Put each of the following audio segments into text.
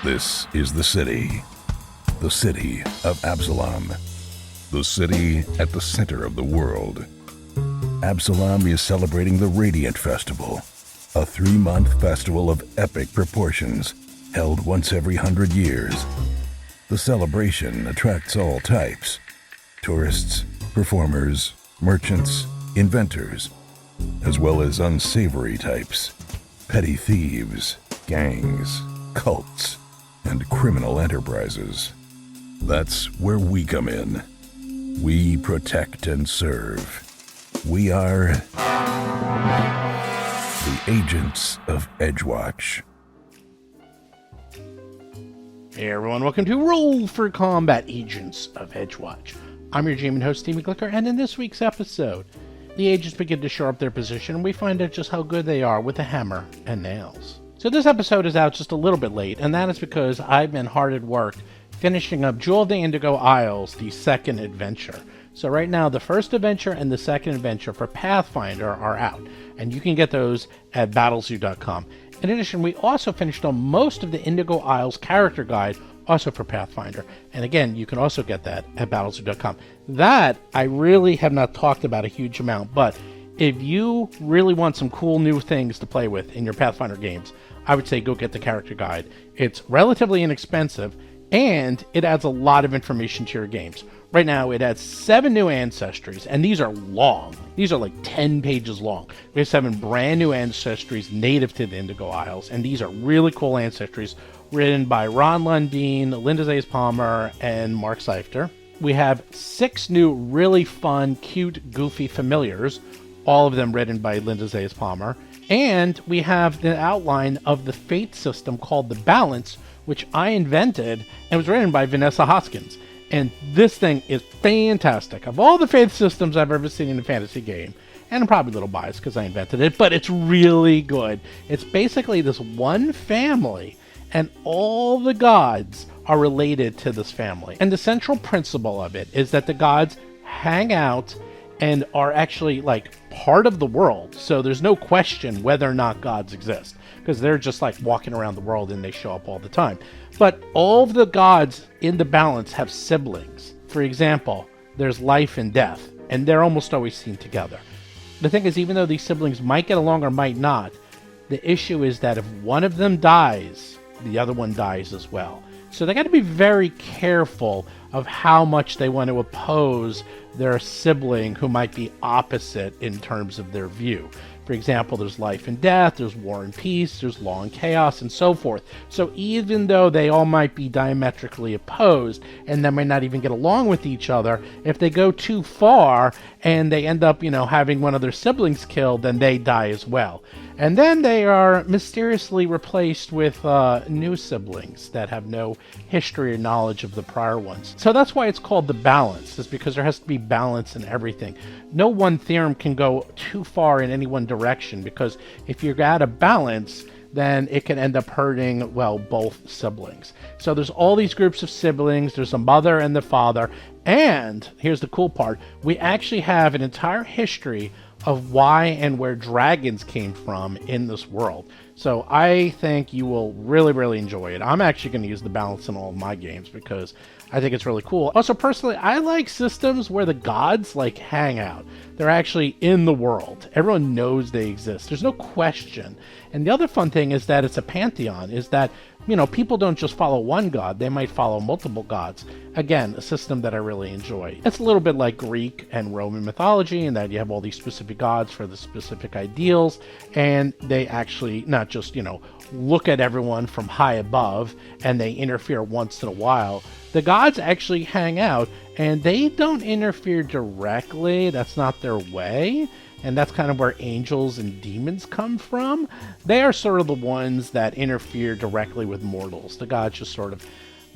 This is the city of Absalom, the city at the center of the world. Absalom is celebrating the Radiant Festival, a 3-month festival of epic proportions held once every 100 years. The celebration attracts all types: tourists, performers, merchants, inventors, as well as unsavory types, petty thieves, gangs, cults, and criminal enterprises. That's where we come in. We protect and serve. We are the Agents of Edgewatch. Hey everyone, welcome to Roll for Combat Agents of Edgewatch. I'm your GM and host, Steve McGlicker, and in this week's episode, the agents begin to shore up their position and we find out just how good they are with a hammer and nails. So this episode is out just a little bit late, and that is because I've been hard at work finishing up Jewel of the Indigo Isles, the second adventure. So right now, the first adventure and the second adventure for Pathfinder are out, and you can get those at battlezoo.com. In addition, we also finished on most of the Indigo Isles character guide, also for Pathfinder. And again, you can also get that at battlezoo.com. That I really have not talked about a huge amount, but if you really want some cool new things to play with in your Pathfinder games, I would say go get the character guide. It's relatively inexpensive, and it adds a lot of information to your games. Right now, it adds 7 new ancestries, and these are long. These are like 10 pages long. We have 7 brand new ancestries native to the Indigo Isles, and these are really cool ancestries written by Ron Lundeen, Linda Zayas Palmer, and Mark Seifter. We have 6 new really fun, cute, goofy familiars, all of them written by Linda Zayas Palmer. And we have the outline of the fate system called the Balance, which I invented and was written by Vanessa Hoskins. And this thing is fantastic. Of all the faith systems I've ever seen in a fantasy game, and I'm probably a little biased because I invented it, but it's really good. It's basically this one family, and all the gods are related to this family. And the central principle of it is that the gods hang out and are actually like part of the world. So there's no question whether or not gods exist, because they're just like walking around the world and they show up all the time. But all of the gods in the Balance have siblings. For example, there's life and death, and they're almost always seen together. The thing is, even though these siblings might get along or might not, the issue is that if one of them dies, the other one dies as well. So they got to be very careful of how much they want to oppose their sibling who might be opposite in terms of their view. For example, there's life and death, there's war and peace, there's law and chaos, and so forth. So even though they all might be diametrically opposed, and they might not even get along with each other, if they go too far and they end up, having one of their siblings killed, then they die as well. And then they are mysteriously replaced with new siblings that have no history or knowledge of the prior ones. So that's why it's called the Balance, is because there has to be balance in everything. No one theorem can go too far in any one direction, because if you're out of balance, then it can end up hurting, both siblings. So there's all these groups of siblings. There's a mother and the father. And here's the cool part. We actually have an entire history of why and where dragons came from in this world. So I think you will really, really enjoy it. I'm actually going to use the Balance in all of my games because I think it's really cool. Also, personally, I like systems where the gods hang out. They're actually in the world. Everyone knows they exist. There's no question. And the other fun thing is that it's a pantheon, is that, people don't just follow one god. They might follow multiple gods. Again, a system that I really enjoy. It's a little bit like Greek and Roman mythology in that you have all these specific gods for the specific ideals, and they actually not just, look at everyone from high above and they interfere once in a while. The gods actually hang out, and they don't interfere directly. That's not their way. And that's kind of where angels and demons come from. They are sort of the ones that interfere directly with mortals. The gods just sort of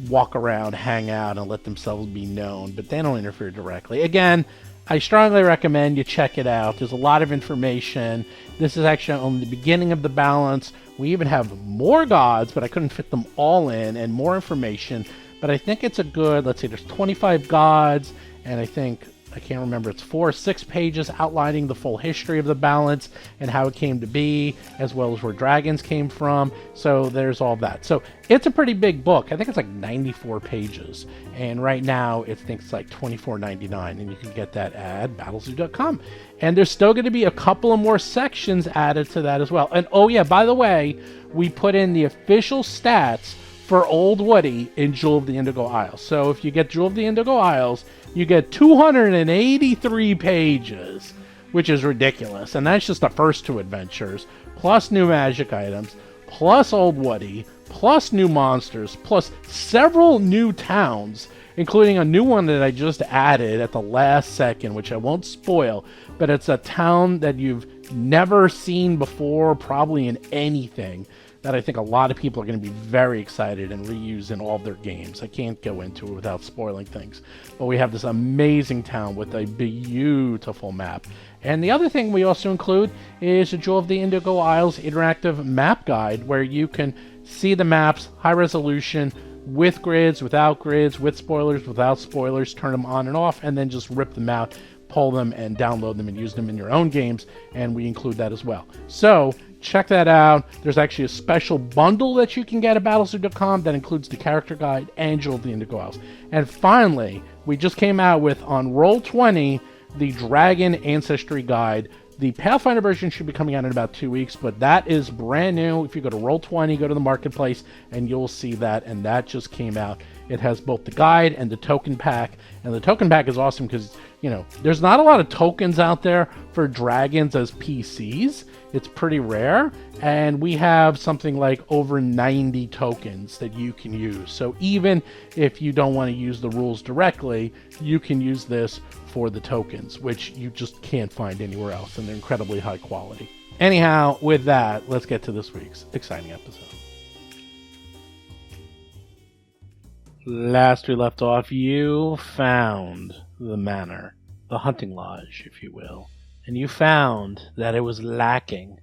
walk around, hang out, and let themselves be known, but they don't interfere directly. Again, I strongly recommend you check it out. There's a lot of information. This is actually only the beginning of the Balance. We even have more gods, but I couldn't fit them all in, and more information. But I think it's a good, let's see, there's 25 gods, and I think I can't remember, it's 4 or 6 pages outlining the full history of the balance and how it came to be, as well as where dragons came from. So there's all that. So it's a pretty big book. I think it's like 94 pages. And right now I think it's like $24.99, and you can get that at battlezoo.com. And there's still going to be a couple of more sections added to that as well. And oh yeah, by the way, we put in the official stats for Old Woody in Jewel of the Indigo Isles. So if you get Jewel of the Indigo Isles, you get 283 pages, which is ridiculous. And that's just the first 2 adventures, plus new magic items, plus Old Woody, plus new monsters, plus several new towns, including a new one that I just added at the last second, which I won't spoil, but it's a town that you've never seen before, probably in anything, that I think a lot of people are going to be very excited and reuse in all of their games. I can't go into it without spoiling things. But we have this amazing town with a beautiful map. And the other thing we also include is a Jewel of the Indigo Isles interactive map guide, where you can see the maps, high resolution, with grids, without grids, with spoilers, without spoilers, turn them on and off, and then just rip them out, pull them, and download them and use them in your own games. And we include that as well. So check that out. There's actually a special bundle that you can get at battlezoo.com that includes the character guide and Jewel of the Indigo Isles. And finally, we just came out with, on Roll20, the Dragon Ancestry Guide. The Pathfinder version should be coming out in about 2 weeks, but that is brand new. If you go to Roll20, go to the marketplace, and you'll see that, and that just came out. It has both the guide and the token pack, and the token pack is awesome because, you know, there's not a lot of tokens out there for dragons as PCs. It's pretty rare, and we have something like over 90 tokens that you can use. So even if you don't want to use the rules directly, you can use this for the tokens, which you just can't find anywhere else, and they're incredibly high quality. Anyhow, with that, let's get to this week's exciting episode. Last we left off, you found the manor, the hunting lodge, if you will, and you found that it was lacking,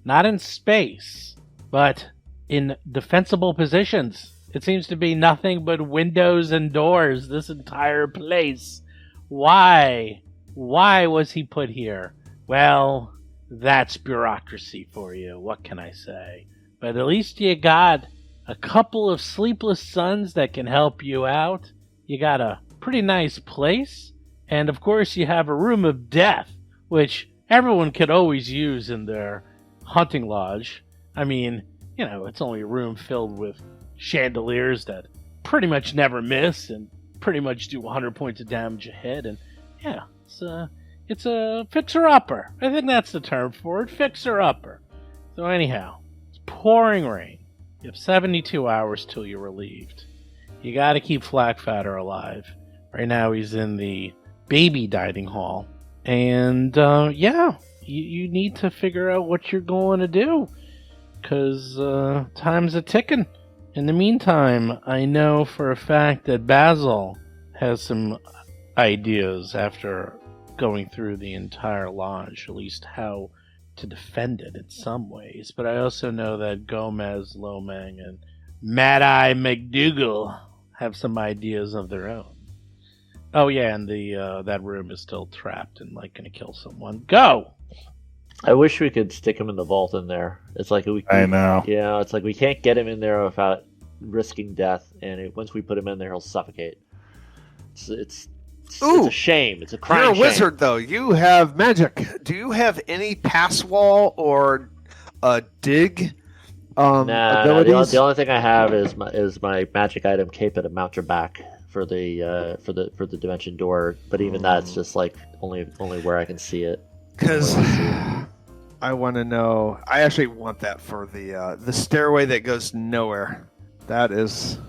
not in space, but in defensible positions. It seems to be nothing but windows and doors, this entire place. Why? Why was he put here? Well, that's bureaucracy for you. What can I say? But at least you got a couple of sleepless suns that can help you out. You got a pretty nice place. And of course you have a room of death, which everyone could always use in their hunting lodge. I mean, you know, it's only a room filled with chandeliers that pretty much never miss and pretty much do 100 points of damage a hit. And yeah, it's a fixer-upper. I think that's the term for it, fixer-upper. So anyhow, it's pouring rain. You have 72 hours till you're relieved. You gotta keep Flackfatter alive. Right now he's in the baby dining hall. And yeah, you need to figure out what you're going to do. Because time's a-ticking. In the meantime, I know for a fact that Basil has some ideas after going through the entire lodge, at least how to defend it in some ways. But I also know that Gomez, Lomang, and Mad-Eye McDougal have some ideas of their own. Oh yeah, and the that room is still trapped and like gonna kill someone. Go! I wish we could stick him in the vault in there. It's like I know. Yeah, it's like we can't get him in there without risking death, and once we put him in there, he'll suffocate. It's a shame. It's a crime. You're a wizard, though. You have magic. Do you have any pass wall or dig abilities? The only thing I have is my magic item cape at a mount your back for the dimension door. But even that's just like only where I can see it. Because I want to know. I actually want that for the stairway that goes nowhere. That is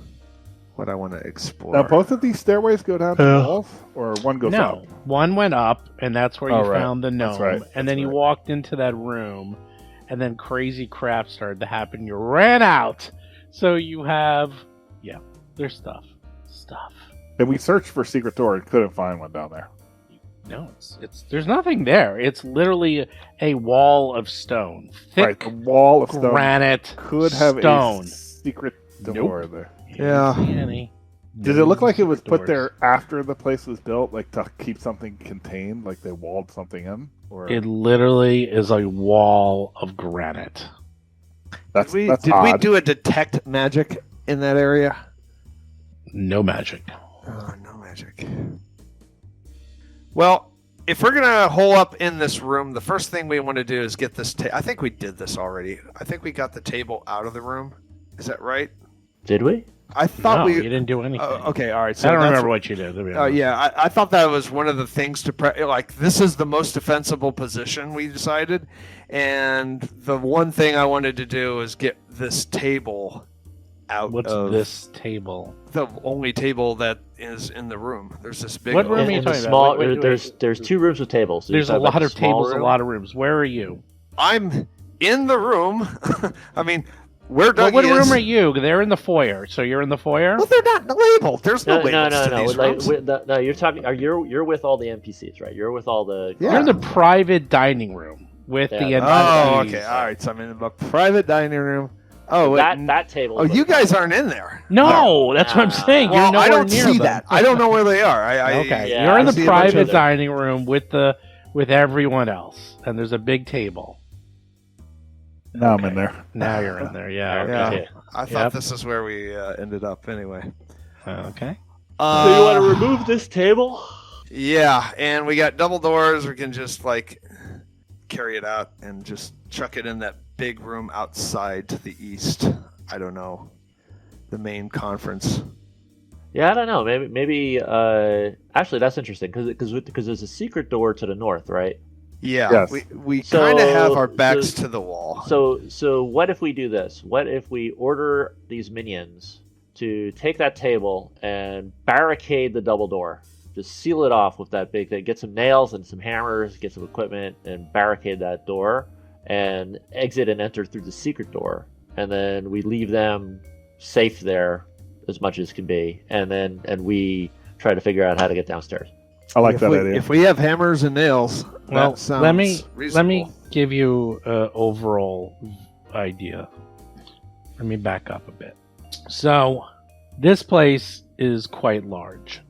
what I want to explore. Now, both of these stairways go down to the walls, or one goes up? No, one went up, and that's where you found the gnome. Right. And then you walked into that room, and then crazy crap started to happen. You ran out. So you have, there's stuff. And we searched for secret door and couldn't find one down there. No, it's there's nothing there. It's literally a wall of stone. Thick a wall of stone. Granite Could have stone. a secret door there. Yeah. See any. Did it look like it was put Doors. there after the place was built, like to keep something contained, like they walled something in? Or It literally is a wall of granite. that's Did we odd. do a detect magic in that area? No magic. Oh, no magic. Well, if we're gonna hole up in this room, the first thing we want to do is get this. I think we did this already. I think we got the table out of the room. Is that right? Did we? I thought No, we. you didn't do anything. Okay, all right. So I don't that's- remember what you did. To be honest. Yeah, I thought that was one of the things to like. This is the most defensible position we decided, and the one thing I wanted to do is get this table out. What's of this table? The only table that is in the room. There's this big. What room are you In the talking about? small, Wait. there's 2 rooms with tables. So There's a you're talking about lot the of small tables, a room? lot of rooms. Where are you? I'm in the room. I mean, where Dougie What is. room are you? They're in the foyer, so you're in the foyer. Well, they're not labeled. There's no No, labels to these Like, rooms. no, you're talking. You're with all the NPCs, right? You're with all the. Yeah. You're in the private dining room with Yeah. the Oh, NPCs. Okay. All right. So I'm in the private dining room. Oh, wait. That table. Oh, is what you I'm talking guys aren't in there. No, that's what I'm saying. Well, You're I nowhere don't near see them. that. I don't know where they are. Okay, Yeah, you're in I the see a bunch of private them. dining room with everyone else, and there's a big table. Now I'm in there. Now you're in there. Yeah. Yeah. Okay. I thought Yep. this is where we ended up anyway. Okay. So you want to remove this table? Yeah, and we got double doors. We can just like carry it out and just chuck it in that big room outside to the east. I don't know, the main conference. Yeah, I don't know. Maybe. Actually, that's interesting because there's a secret door to the north, right? Yeah, Yes. we So- kind of have our backs so- to the wall. So what if we do this? What if we order these minions to take that table and barricade the double door? Just seal it off with that big thing. Get some nails and some hammers, get some equipment, and barricade that door, and exit and enter through the secret door. And then we leave them safe there as much as can be, and we try to figure out how to get downstairs. I like if that we, idea. If we have hammers and nails, Well, that sounds let me reasonable. give you an overall idea. Let me back up a bit. So, this place is quite large.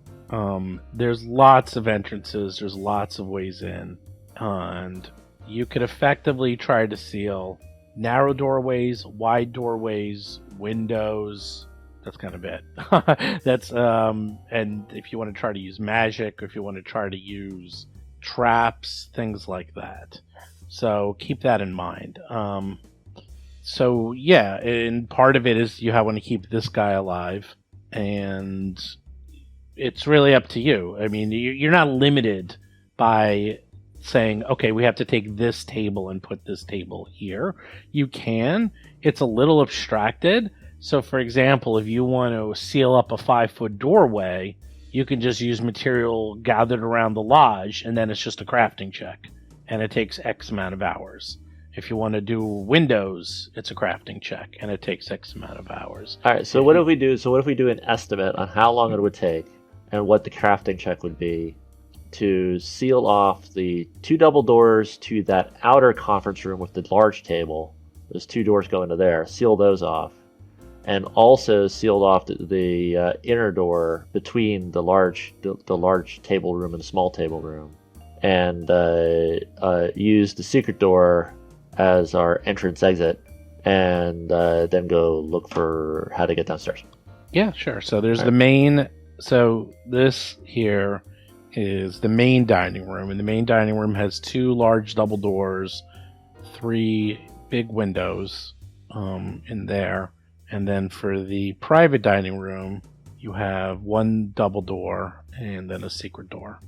There's lots of entrances. There's lots of ways in, and you could effectively try to seal narrow doorways, wide doorways, windows. That's kind of it. That's and if you want to try to use magic, or if you want to try to use traps, things like that. So keep that in mind. So yeah, and part of it is you want to keep this guy alive, and it's really up to you. I mean, you're not limited by saying, okay, we have to take this table and put this table here. You can. It's a little abstracted. So, for example, if you want to seal up a 5-foot doorway, you can just use material gathered around the lodge, and then it's just a crafting check, and it takes X amount of hours. If you want to do windows, it's a crafting check, and it takes X amount of hours. All right. So what if we do? So what if we do an estimate on how long it would take and what the crafting check would be to seal off the 2 double doors to that outer conference room with the large table? There's 2 doors go into there. Seal those off, and also sealed off the inner door between the large table room and the small table room, and use the secret door as our entrance exit, and then go look for how to get downstairs. Yeah, sure. So there's All the main. So this here is the main dining room, and the main dining room has 2 large double doors, 3 big windows in there, and then for the private dining room, you have 1 double door and then a secret door.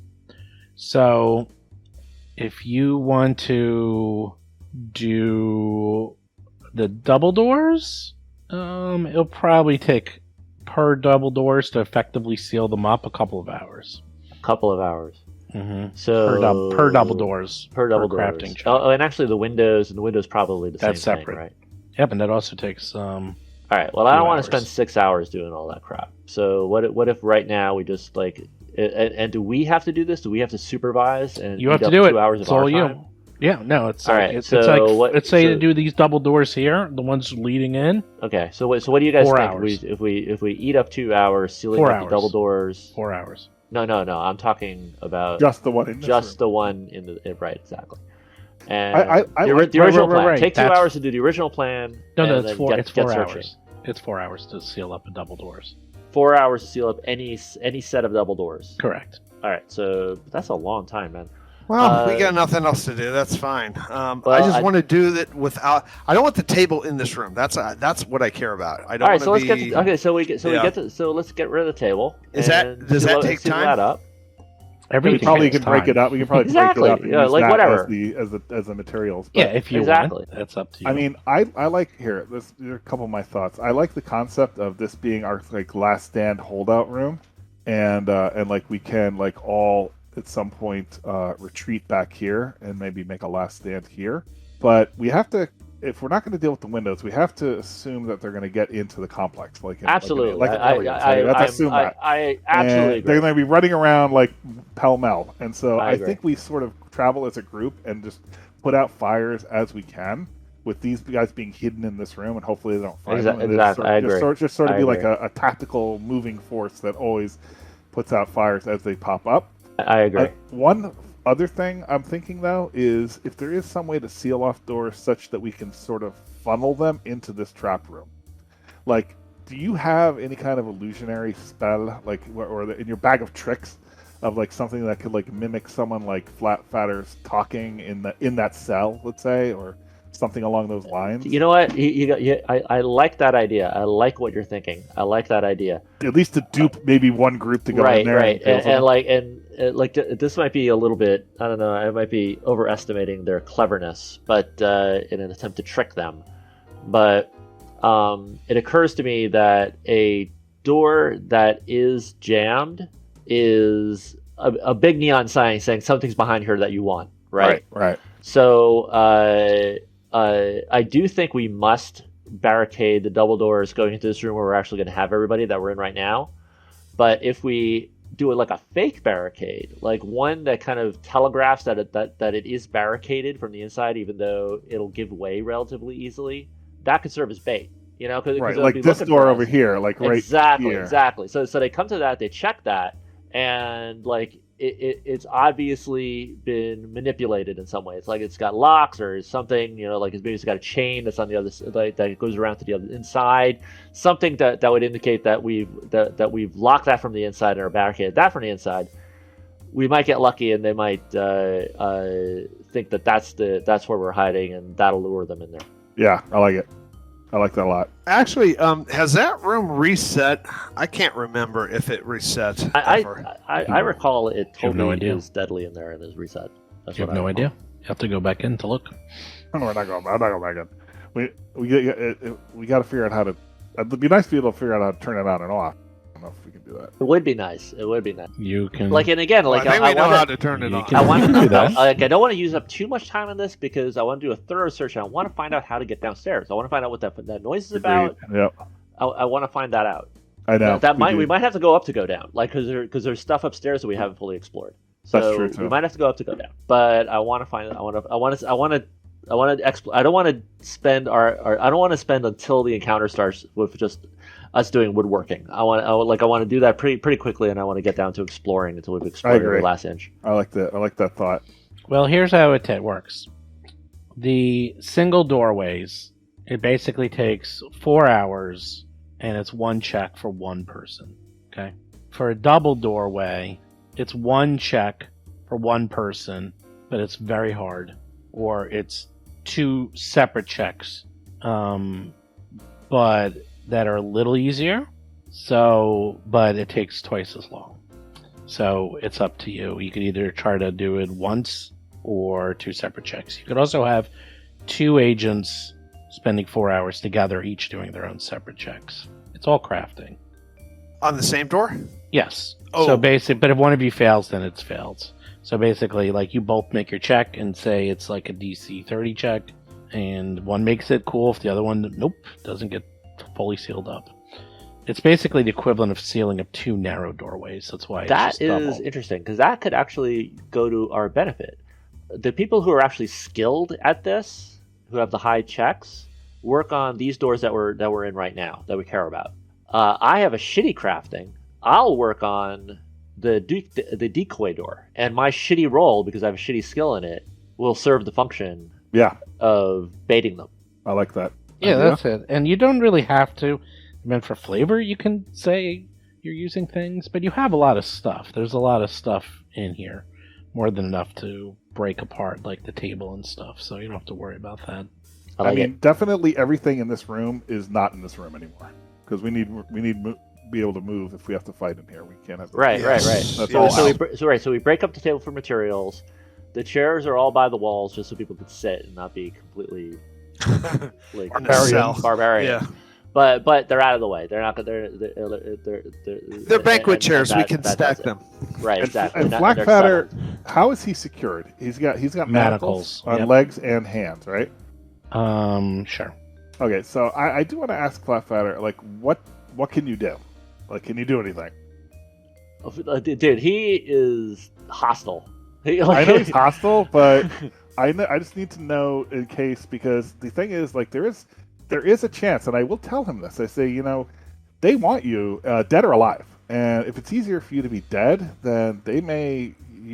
So if you want to do the double doors, it'll probably take per double doors to effectively seal them up a couple of hours. Couple of hours. Mm-hmm. So Per double doors. Per double crafting doors. check. Oh, and actually the windows probably the That's same separate. thing, right? Yep, and that also takes All right. Well, I don't want to 2 spend 6 hours doing all that crap. So what if right now we just and do we have to do this? Do we have to supervise and you have eat to up do 2 it. hours It's of our all you. time? Yeah, no, it's All right, it's so like what- let's say so- to do these double doors here, the ones leading in, Okay, so what do you guys 4 think? hours. If we eat up 2 hours, sealing 4 up the hours. double doors. 4 hours. No. I'm talking about Just the one in this just room. the one in the right, exactly. And I like- the original right, plan. right. Take 2 That's- hours to do the original plan. No, and it's then 4 get, it's get 4 searching. hours. It's 4 hours to seal up the double doors. 4 hours to seal up any set of double doors. Correct. All right, so that's a long time, man. Well, we got nothing else to do. That's fine. I well, just I- want to do that without. I don't want the table in this room. That's what I care about. I don't All right, want so let's be. get to, okay. So we get Yeah. so let's get rid of the table. Is that- and does that seal- take seal time? that up. We Everything probably takes can break time. it up. We can probably Exactly, break it up and yeah, use like that whatever. as the materials. Yeah, But, if you Exactly. want, that's up to you. I mean, I like here. These are a couple of my thoughts. I like the concept of this being our like last stand holdout room, and like we can like all at some point retreat back here and maybe make a last stand here. But we have to, if we're not going to deal with the windows, we have to assume that they're going to get into the complex. Absolutely, Like an aliens, right? We have to assume that. I absolutely And agree. they're going to be running around like pell mell, and so I I agree. think we sort of travel as a group and just put out fires as we can, with these guys being hidden in this room, and hopefully they don't find them. And Exactly, I agree. Just sort of I be like agree. a tactical moving force that always puts out fires as they pop up. I agree. One other thing I'm thinking though is if there is some way to seal off doors such that we can sort of funnel them into this trap room. Like, do you have any kind of illusionary spell, like, in your bag of tricks, of like something that could like mimic someone like Flatfatter's talking in that cell, let's say, or something along those lines? You know what? I like that idea. I like what you're thinking. I like that idea. At least to dupe maybe one group to go Right, in there. right, kill someone. this might be a little bit. I don't know. I might be overestimating their cleverness, but in an attempt to trick them. But it occurs to me that a door that is jammed is a big neon sign saying something's behind here that you want. Right. Right. So I do think we must barricade the double doors going into this room where we're actually going to have everybody that we're in right now. But if we do it like a fake barricade, like one that kind of telegraphs that it is barricaded from the inside, even though it'll give way relatively easily, that could serve as bait. You know, cause Right, they'll like be this looking door for us. over here, like right Exactly, here. exactly. So they come to that, they check that, and like it's obviously been manipulated in some way. It's like it's got locks or something, you know, like maybe it's got a chain that's on the other like that goes around to the other inside. Something that would indicate that we've locked that from the inside and are barricaded that from the inside. We might get lucky, and they might think that that's where we're hiding, and that'll lure them in there. Yeah, I like it. I like that a lot. Actually, has that room reset? I can't remember if it reset. ever. I recall it You have totally no idea. is deadly in there and is reset. That's You have what I no recall. idea. You have to go back in to look. I'm not going back in. We got to figure out how to. It'd be nice to be able to figure out how to turn it on and off. I don't know if we can do that. It would be nice. It would be nice. You can Like, and again, like I think we know wanna- how to turn it you on. can- I want do that. I don't want to use up too much time on this because I want to do a thorough search and I want to find out how to get downstairs. I want to find out what that noise is about. Agreed. Yep, I want to find that out. I know. We might have to go up to go down, like because there's stuff upstairs that we haven't fully explored. So That's true, too. we might have to go up to go down. But I want to find. I want to explore. I don't want to spend I don't want to spend until the encounter starts with just us doing woodworking. I want to do that pretty quickly, and I want to get down to exploring until we've explored agree. every last inch. I like that. I like that thought. Well, here's how it works. The single doorways, it basically takes 4 hours, and it's one check for one person. Okay. For a double doorway, it's one check for one person, but it's very hard. Or it's two separate checks, but that are a little easier. So, but it takes twice as long. So it's up to you. You could either try to do it once or two separate checks. You could also have two agents spending 4 hours together, each doing their own separate checks. It's all crafting. On the same door? Yes. Oh. So basically, but if one of you fails, then it's failed. So basically, like, you both make your check and say it's like a DC 30 check, and one makes it cool if the other one, nope, doesn't get fully sealed up. It's basically the equivalent of sealing up two narrow doorways. That's why it's That just is double. interesting because that could actually go to our benefit. the people who are actually skilled at this, who have the high checks, work on these doors that we're in right now that we care about. I have a shitty crafting. I'll work on the decoy door, and my shitty roll, because I have a shitty skill in it, will serve the function of baiting them. I like that. Yeah, idea. that's it. And you don't really have to. I mean, for flavor, you can say you're using things, but you have a lot of stuff. There's a lot of stuff in here, more than enough to break apart, like the table and stuff. So you don't have to worry about that. I mean, definitely everything in this room is not in this room anymore, because we need be able to move if we have to fight in here. We can't have right. That's So, all so we break up the table for materials. The chairs are all by the walls, just so people can sit and not be completely like barbarian. Yeah. But they're out of the way. They're not. They're banquet chairs. We can stack them. Right, exactly. And Blackfatter, how is he secured? He's got manacles on legs and hands, right? Sure. Okay, so I do want to ask Blackfatter, like, what can you do? Like, can you do anything? Dude, he is hostile. I know he's hostile, but I just need to know in case, because the thing is, like, there is a chance, and I will tell him this. I say, they want you dead or alive, and if it's easier for you to be dead, then you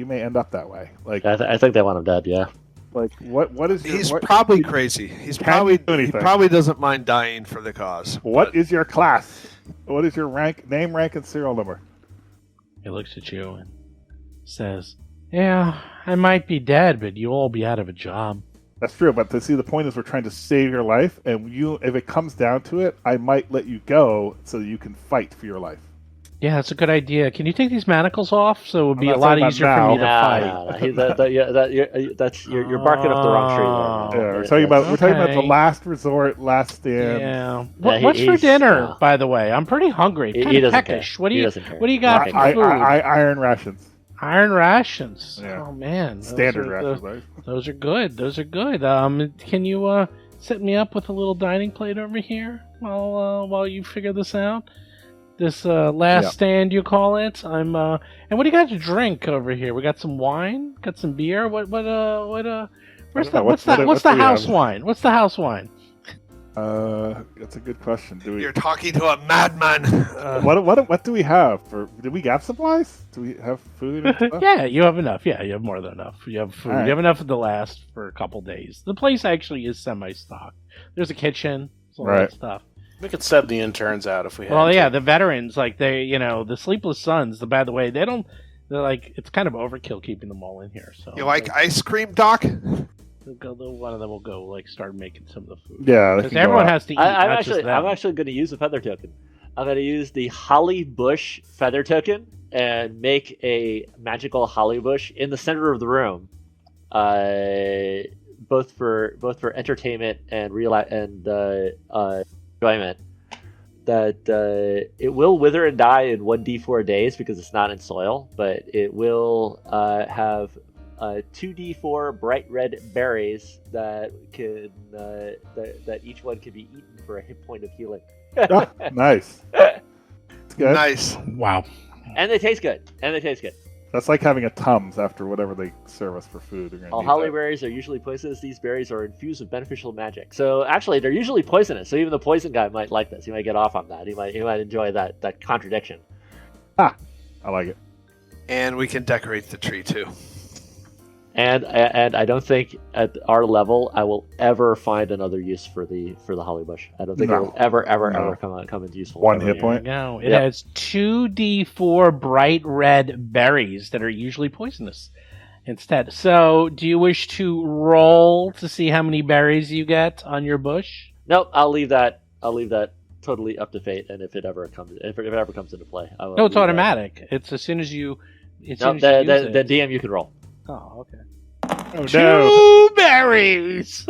may end up that way. Like, I think they want him dead. Yeah. Like, what is your... He's probably crazy. He probably doesn't mind dying for the cause. What is your class? What is your name, rank, and serial number? He looks at you and says, "Yeah, I might be dead, but you'll all be out of a job." That's true, but the point is we're trying to save your life, and if it comes down to it, I might let you go so that you can fight for your life. Yeah, that's a good idea. Can you take these manacles off so it would be a lot easier for me to fight? You're barking up the wrong tree there. Yeah, we're talking about the last resort, last stand. Yeah. What's for dinner, by the way? I'm pretty hungry. He doesn't peckish. care. What do you got for food? Iron rations. Iron rations. Yeah. Oh man, standard rations. Right? Those are good. Can you set me up with a little dining plate over here while you figure this out? This last stand, you call it. And what do you got to drink over here? We got some wine, got some beer. What's the house wine? What's the house wine? That's a good question. You're talking to a madman. What do we have? Do we have supplies? Do we have food and stuff? Yeah, you have enough. Yeah, you have more than enough. You have food. Right. You have enough to last for a couple days. The place actually is semi-stocked. There's a kitchen, all that stuff. We could sub the interns out if we had Well, to. yeah, the veterans, like the Sleepless Sons. By the way, they're like, it's kind of overkill keeping them all in here. So you like ice cream, Doc? One of them will go start making some of the food. Yeah, because everyone has to eat. I'm I'm actually going to use a feather token. I'm going to use the Holly Bush feather token and make a magical holly bush in the center of the room, both for entertainment and enjoyment. That it will wither and die in 1d4 days because it's not in soil, but it will have 2d4 bright red berries that that each one can be eaten for a hit point of healing. Oh, nice. It's good. Nice. Wow. And they taste good. That's like having a Tums after whatever they serve us for food. All holly berries are usually poisonous. These berries are infused with beneficial magic. So actually, they're usually poisonous. So even the poison guy might like this. He might get off on that. He might enjoy that contradiction. I like it. And we can decorate the tree too. And I don't think at our level I will ever find another use for the holly bush. I don't think it will ever come into useful. One hit point. No, it has 2d4 bright red berries that are usually poisonous instead. So, do you wish to roll to see how many berries you get on your bush? Nope, I'll leave that totally up to fate. And if it ever comes into play, I will. No, it's automatic. It's as soon as you. The DM you can roll. Oh, okay. Oh, 2 berries.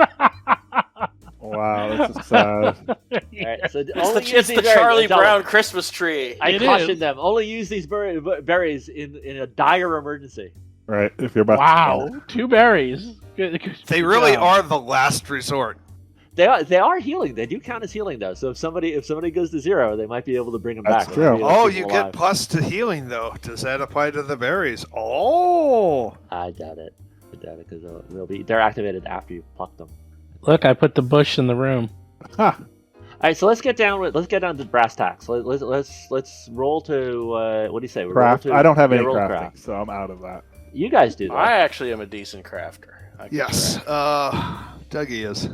Wow, this is sad. Right, so It's the Charlie Brown Christmas tree. I caution them. Only use these berries in a dire emergency. Right, if you're about Wow, 2 berries. They really are the last resort. They are healing. They do count as healing though. So if somebody goes to 0, they might be able to bring them back. That's true. Oh, you get plus to healing though. Does that apply to the berries? Oh, I doubt it. because they're activated after you pluck them. Look, I put the bush in the room. Huh. All right, so let's get down to brass tacks. Let's roll to what do you say? We roll Craft. to- I don't have any roll crafting, craft. so I'm out of that. You guys do that. I actually am a decent crafter. I can Yes. craft. Dougie is.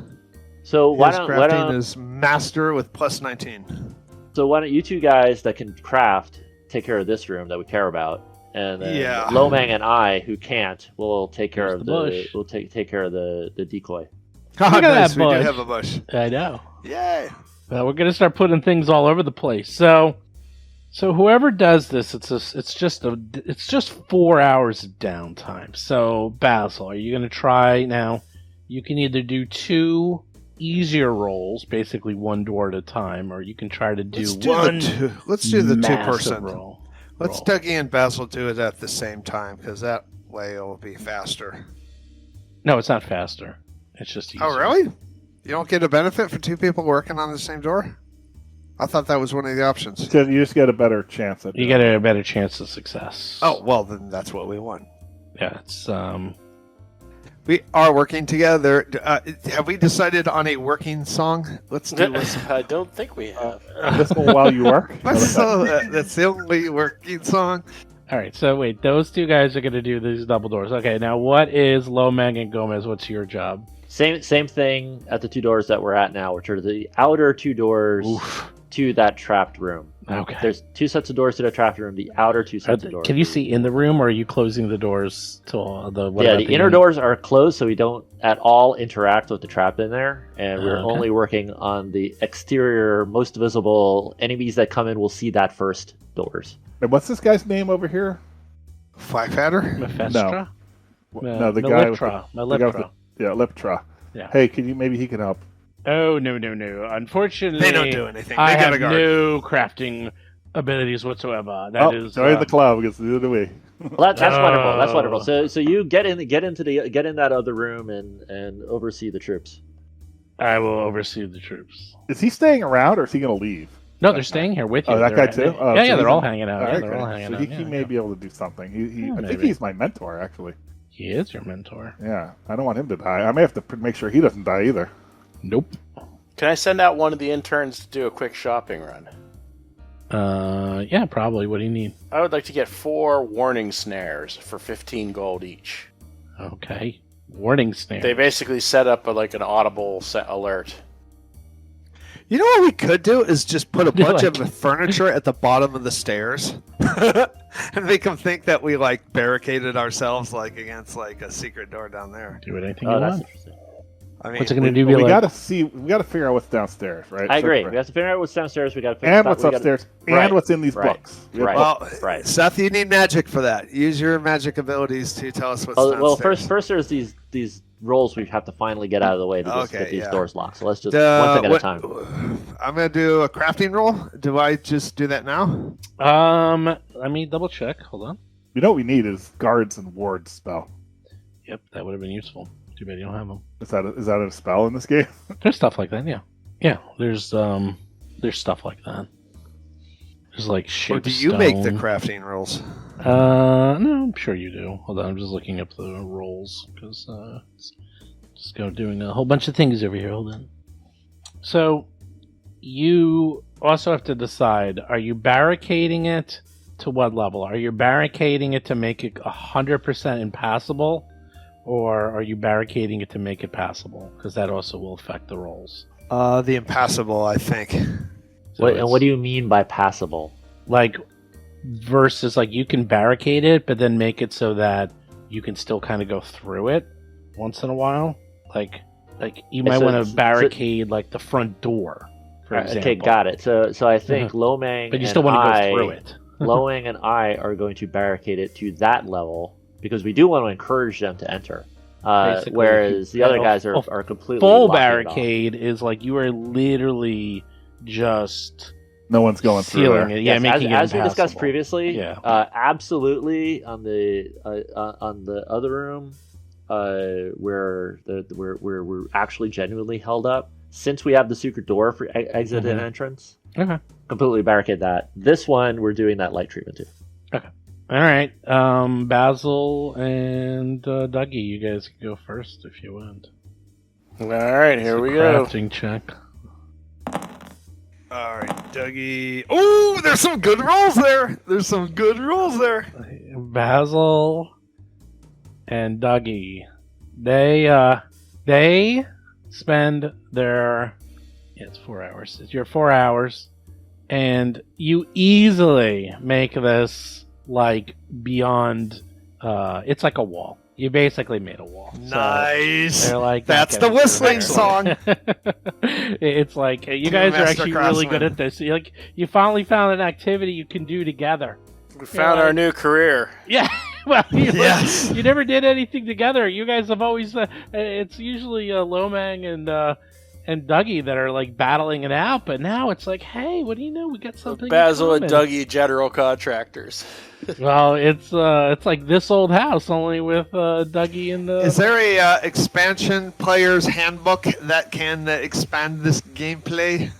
So why His don't crafting is master with plus 19. so why don't you two guys that can craft take care of this room that we care about, and then Yeah. Lomang and I, who can't, will take care There's of the bush. We'll take care of the decoy. Oh, at nice. that We do bush. have a bush. I know. Yay. Well, we're gonna start putting things all over the place. So whoever does this, it's just 4 hours of downtime. So Basil, are you gonna try now? You can either do 2 easier rolls, basically one door at a time, or you can try to do Let's do the massive 2%. roll. Let's Dougie and Basil do it at the same time, because that way it'll be faster. No, it's not faster. It's just easier. Oh, really? You don't get a benefit for 2 people working on the same door? I thought that was one of the options. So you just get a better chance at You doing get a better chance of success. Oh, well, then that's what we want. yeah, it's We are working together. Have we decided on a working song? Let's do this. I don't think we have. this one while you work. That's the only working song. all right. So wait, those 2 guys are gonna do these double doors. Okay, now what is Lomang and Gomez? What's your job? Same thing at the 2 doors that we're at now, which are the outer 2 doors to that trapped room. Okay. There's 2 sets of doors to the trapped room. The outer 2 sets of doors. Can you see in the room, or are you closing the doors to all the? What Yeah, about the inner doors are closed, so we don't at all interact with the trap in there, and we're Okay. only working on the exterior, most visible enemies that come in will see that first doors. And what's this guy's name over here? Flagfatter? Mephestra? No, the guy with Meliptra. the guy with Meliptra. Yeah, Liptra. Yeah. Hey, maybe he can help. Oh no. Unfortunately, They don't do anything. They I got have a guard. no crafting abilities whatsoever. That is join the club because neither do we. Well, that's wonderful. That's Oh. wonderful. So you get in that other room and oversee the troops. I will oversee the troops. Is he staying around or is he going to leave? No, they're staying here with you. Oh, that guy They're- too? Oh, yeah, so they're he's all in- hanging out. All Yeah, right, they're all okay. hanging So out. he Yeah, may yeah. be able to do something. I think maybe. he's my mentor, actually. He is your mentor. Yeah, I don't want him to die. I may have to make sure he doesn't die either. Nope. Can I send out one of the interns to do a quick shopping run? Yeah, probably. What do you need? I would like to get 4 warning snares for 15 gold each. Okay. Warning snare. They basically set up an audible set alert. You know what we could do is just put a bunch Like- of furniture at the bottom of the stairs and make them think that we barricaded ourselves against a secret door down there. Do anything Oh, you that's want. interesting. I mean, What's it going to do? We Be like, got to see. We got to figure out what's downstairs, right? I agree. So- We have to figure out what's downstairs. We got to figure and out what's upstairs, Right, and what's in these right, books. right. well, Right. Seth, you need magic for that. Use your magic abilities to tell us what's downstairs. Well, first there's these rolls we have to finally get out of the way to just Okay, get these yeah. doors locked. So let's just one thing at a time. I'm going to do a crafting roll. Do I just do that now? let me double check. Hold on. You know what we need is guards and wards spell. Yep, that would have been useful. Too bad you don't have them. Is that a spell in this game? There's stuff like that. Yeah. Yeah. There's stuff like that. There's shape Or do you make the stone. crafting rolls? No, I'm sure you do. Hold on, I'm just looking up the rolls because just go doing a whole bunch of things over here. Hold on. So you also have to decide: are you barricading it to what level? Are you barricading it to make it 100% impassable, or are you barricading it to make it passable? Because that also will affect the rolls. The impassable, I think. So And it's- what do you mean by passable? Versus you can barricade it, but then make it so that you can still kind of go through it once in a while. You might so- want so- to barricade the front door, for example. Okay, got it. So I think Lomang But you still want to go through it. Lomang and I are going to barricade it to that level because we do want to encourage them to enter. Basically, Whereas the other guys a are completely Full locking it off. barricade is you are literally just No one's going through sealing there. it. Yeah, Yes, making as it we discussed impassable. previously, Yeah. absolutely on the other room, where we're actually genuinely held up. Since we have the secret door for exit and Mhm. entrance, Okay. completely barricade that. This one, we're doing that light treatment too. All right, Basil and Dougie, you guys can go first if you want. All right, here we go. Crafting check. All right, Dougie. Oh, there's some good rolls there. Basil and Dougie, they spend their it's 4 hours. It's your 4 hours, and you easily make this like beyond. It's like a wall. You basically made a wall. Nice. So they're like that's the whistling song. It's like you guys are actually really good at this. You finally found an activity you can do together. We found our new career. Yeah. Well, Yes. you never did anything together. You guys have always. It's usually Lomang and Dougie that are like battling it out, but now it's like, hey, what do you know? We got something. Basil in and common. Dougie, general contractors. Well, it's like This Old House, only with Dougie and. Is there a expansion player's handbook that can expand this gameplay?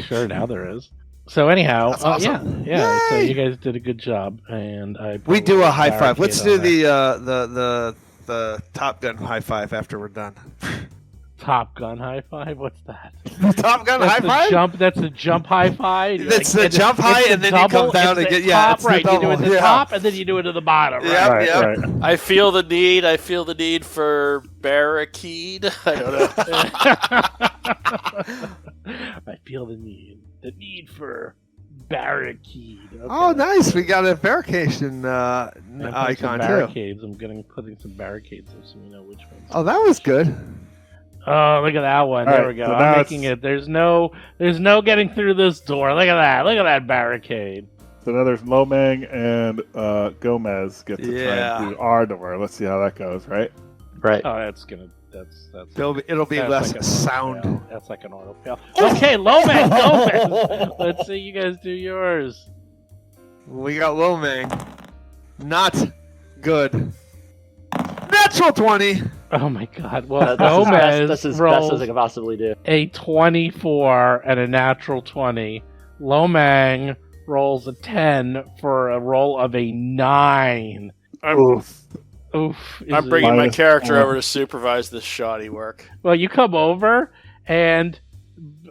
Sure, now there is. So anyhow, That's awesome. yeah. So Yay! you guys did a good job, and We do a high five. barricade Let's on do that. the Top Gun high five after we're done. Top Gun high five. What's that? Top Gun That's high the five? jump. That's the jump high five. It's the jump high and then you come down and again. Yeah, top, it's the right. You do it double. at the Yeah. top, and then you do it at the bottom. Right? Yep, Right, yep. right. I feel the need for barricade. I don't know. I feel the need for barricade. Okay. Oh, nice. We got a barricade I'm putting some icon too. barricades. I'm putting some barricades so we know which ones. Oh, that was good. Oh, look at that one. All There right, we go. so I'm now making it. There's no getting through this door. Look at that. Look at that barricade. So now there's Lomang and Gomez get to try Yeah. and do our door. Let's see how that goes, right? Right. Oh, that's It'll be that's less like a sound. fail. That's like an auto fail. Okay, Lomax, Gomez. Let's see you guys do yours. We got Lomang. Not good. Natural 20. Oh my God! Well, That's as Gomez best as rolls I can possibly do. a 24 and a natural 20. Lomang rolls a 10 for a roll of a 9. Oof. Oof! I'm bringing my Minus character four. over to supervise this shoddy work. Well, you come over and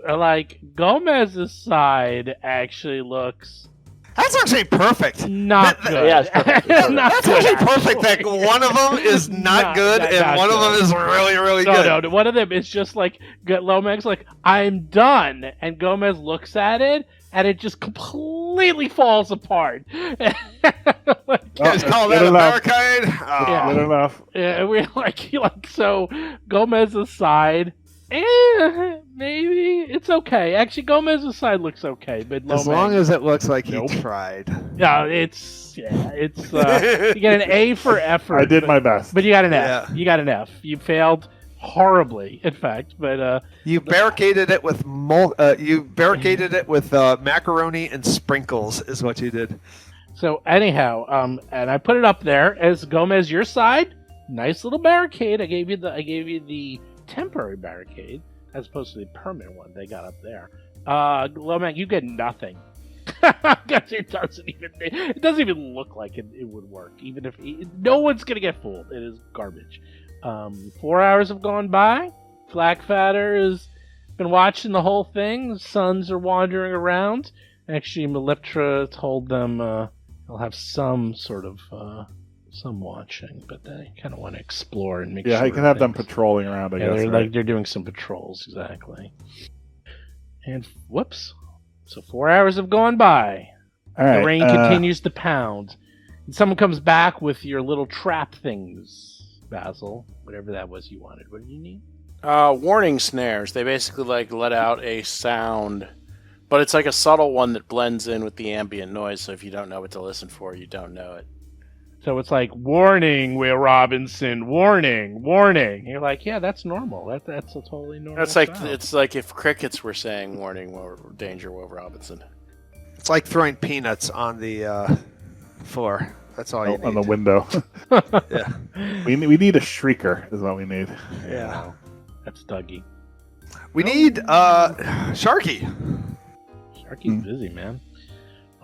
like Gomez's side actually looks That's actually perfect. not That- good. yeah, it's perfect. Not That's good, actually perfect. That actually. one of them is not good, not and one of them good. is really, really No, good. no, one of them is just like Lomang's like, I'm done, and Gomez looks at it, and it just completely falls apart. Like, You guys Oh, call good that a enough. barricade? Oh. Yeah. Good enough. yeah, we're like so Gomez's side. Maybe it's okay. Actually, Gomez's side looks okay, but As Lomang, long as it looks like he Nope. tried. no, it's you get an A for effort. I did my best. but you got an F. Yeah. You got an F. You failed horribly, in fact. But You barricaded it with macaroni and sprinkles, is what you did. so anyhow, and I put it up there as Gomez your side. Nice little barricade. I gave you the temporary barricade as opposed to the permanent one they got up there. Lomang, you get nothing. Because it doesn't even look like it would work. Even if no one's gonna get fooled, it is garbage. 4 hours have gone by. Flackfatter has been watching the whole thing. The sons are wandering around. Actually, Meliptra told them they'll have some sort of some watching, but they kind of want to explore and make sure. Yeah, you can have them things- patrolling around, I yeah, guess. they're right? like they're doing some patrols exactly. And whoops. So 4 hours have gone by. All right, The rain continues to pound. And someone comes back with your little trap things, Basil. Whatever that was you wanted. What did you need? Warning snares. They basically like let out a sound, but it's like a subtle one that blends in with the ambient noise. So if you don't know what to listen for, you don't know it. So it's like, warning, Will Robinson, warning, warning. And you're like, yeah, that's normal. That's a totally normal That's like sound. it's like if crickets were saying "warning, danger, Will Robinson." It's like throwing peanuts on the floor. That's all you need. on the window. Yeah. we need a shrieker, is what we need. Yeah. That's Dougie. We need Sharky. Sharky's busy, man.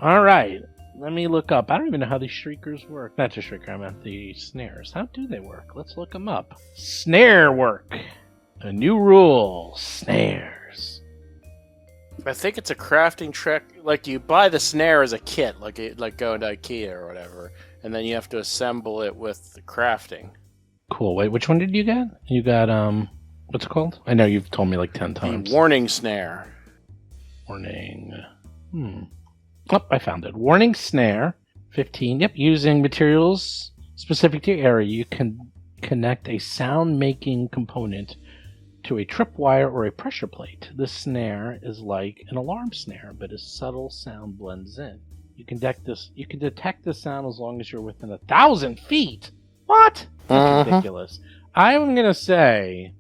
All right. Let me look up. I don't even know how these shriekers work. Not the shrieker, I meant the snares. How do they work? Let's look them up. Snare work. A new rule. Snares. I think it's a crafting trick. Like, you buy the snare as a kit, like going to IKEA or whatever, and then you have to assemble it with the crafting. Cool. Wait, which one did you get? You got, what's it called? I know you've told me like 10 times. The warning snare. Warning. Oh, I found it. Warning snare. 15. Yep, using materials specific to your area, you can connect a sound-making component to a tripwire or a pressure plate. This snare is like an alarm snare, but a subtle sound blends in. You can detect this sound as long as you're within 1,000 feet. What? That's ridiculous. I'm gonna say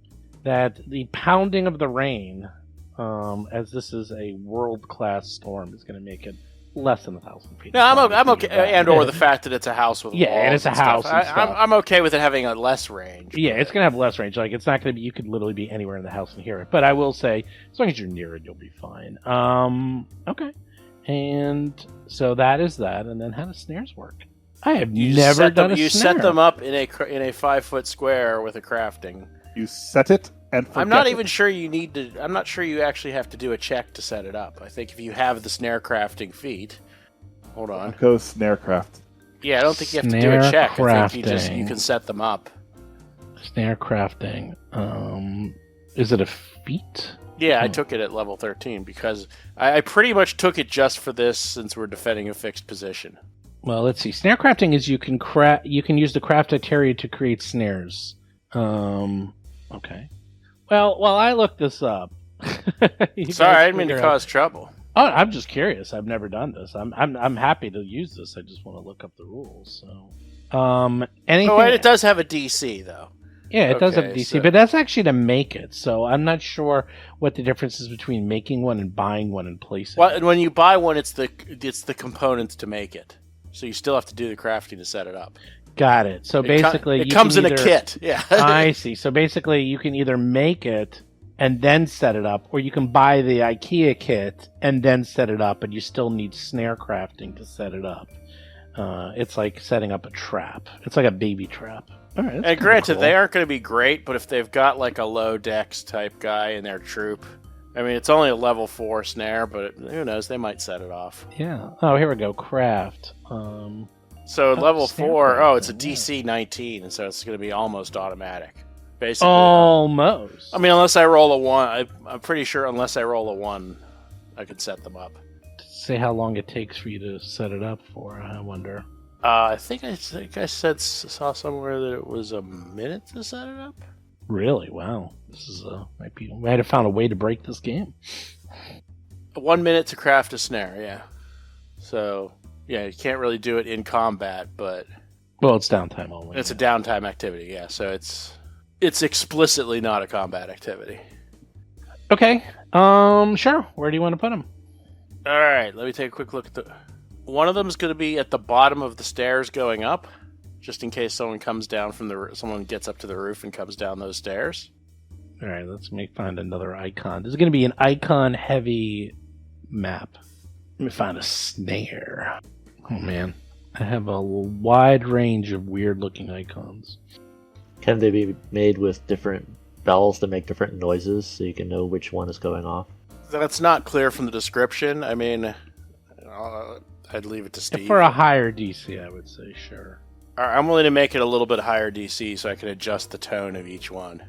that the pounding of the rain, as this is a world-class storm, is gonna make it less than 1,000 feet. No, I'm okay, and or the fact that it's a house with walls and it's a house. And stuff. I'm okay with it having a less range. Yeah, it's gonna have less range. Like, it's not gonna be. You could literally be anywhere in the house and hear it. But I will say, as long as you're near it, you'll be fine. Okay. And so that is that. And then how do snares work? I have never done a snare. You set them up in a 5-foot square with a crafting. You set it and forget I'm not it. even sure you need to. I'm not sure you actually have to do a check to set it up. I think if you have the snare crafting feat, hold on. Go snarecraft. Yeah, I don't think you have to do a check. I think Snare you can set them up. Snare crafting. Is it a feat? Yeah, I took it at level 13 because I pretty much took it just for this since we're defending a fixed position. Well, let's see. Snare crafting is you can use the craft criteria to create snares. Okay. Well, while I look this up. Sorry, I didn't mean to cause trouble. Oh, I'm just curious. I've never done this. I'm happy to use this. I just want to look up the rules. So, anything. Oh, and it does have a DC though. Yeah, it does have a Okay, DC, so- but that's actually to make it. So I'm not sure what the difference is between making one and buying one and placing. Well, it. and when you buy one, it's the components to make it. So you still have to do the crafting to set it up. Got it. So basically, it you comes can in either, a kit. Yeah. I see. So basically, you can either make it and then set it up, or you can buy the IKEA kit and then set it up, and you still need snare crafting to set it up. It's like setting up a trap. It's like a baby trap. All right. And granted, they aren't going to be great, but if they've got like a low dex type guy in their troop, I mean, it's only a level 4 snare, but who knows? They might set it off. Yeah. Oh, here we go. Craft. So level snare 4, it's a crafting, DC 19, and so it's going to be almost automatic. Basically. Almost. I mean, unless I roll a 1, I'm pretty sure unless I roll a 1, I could set them up. Say how long it takes for you to set it up for. I wonder. I think I saw somewhere that it was a minute to set it up. Really? Wow. This is might have found a way to break this game. 1 minute to craft a snare, yeah. So, yeah, you can't really do it in combat, but Well, it's downtime only. it's a downtime activity, yeah. So it's explicitly not a combat activity. Okay. Sure. Where do you want to put them? All right, let me take a quick look at one of them is going to be at the bottom of the stairs going up, just in case someone comes down someone gets up to the roof and comes down those stairs. All right. Let's find another icon. This is going to be an icon-heavy map. Let me find a snare. Oh man, I have a wide range of weird-looking icons. Can they be made with different bells that make different noises so you can know which one is going off? That's not clear from the description. I mean, I'd leave it to Steve. For a higher DC, I would say sure. All right, I'm willing to make it a little bit higher DC so I can adjust the tone of each one.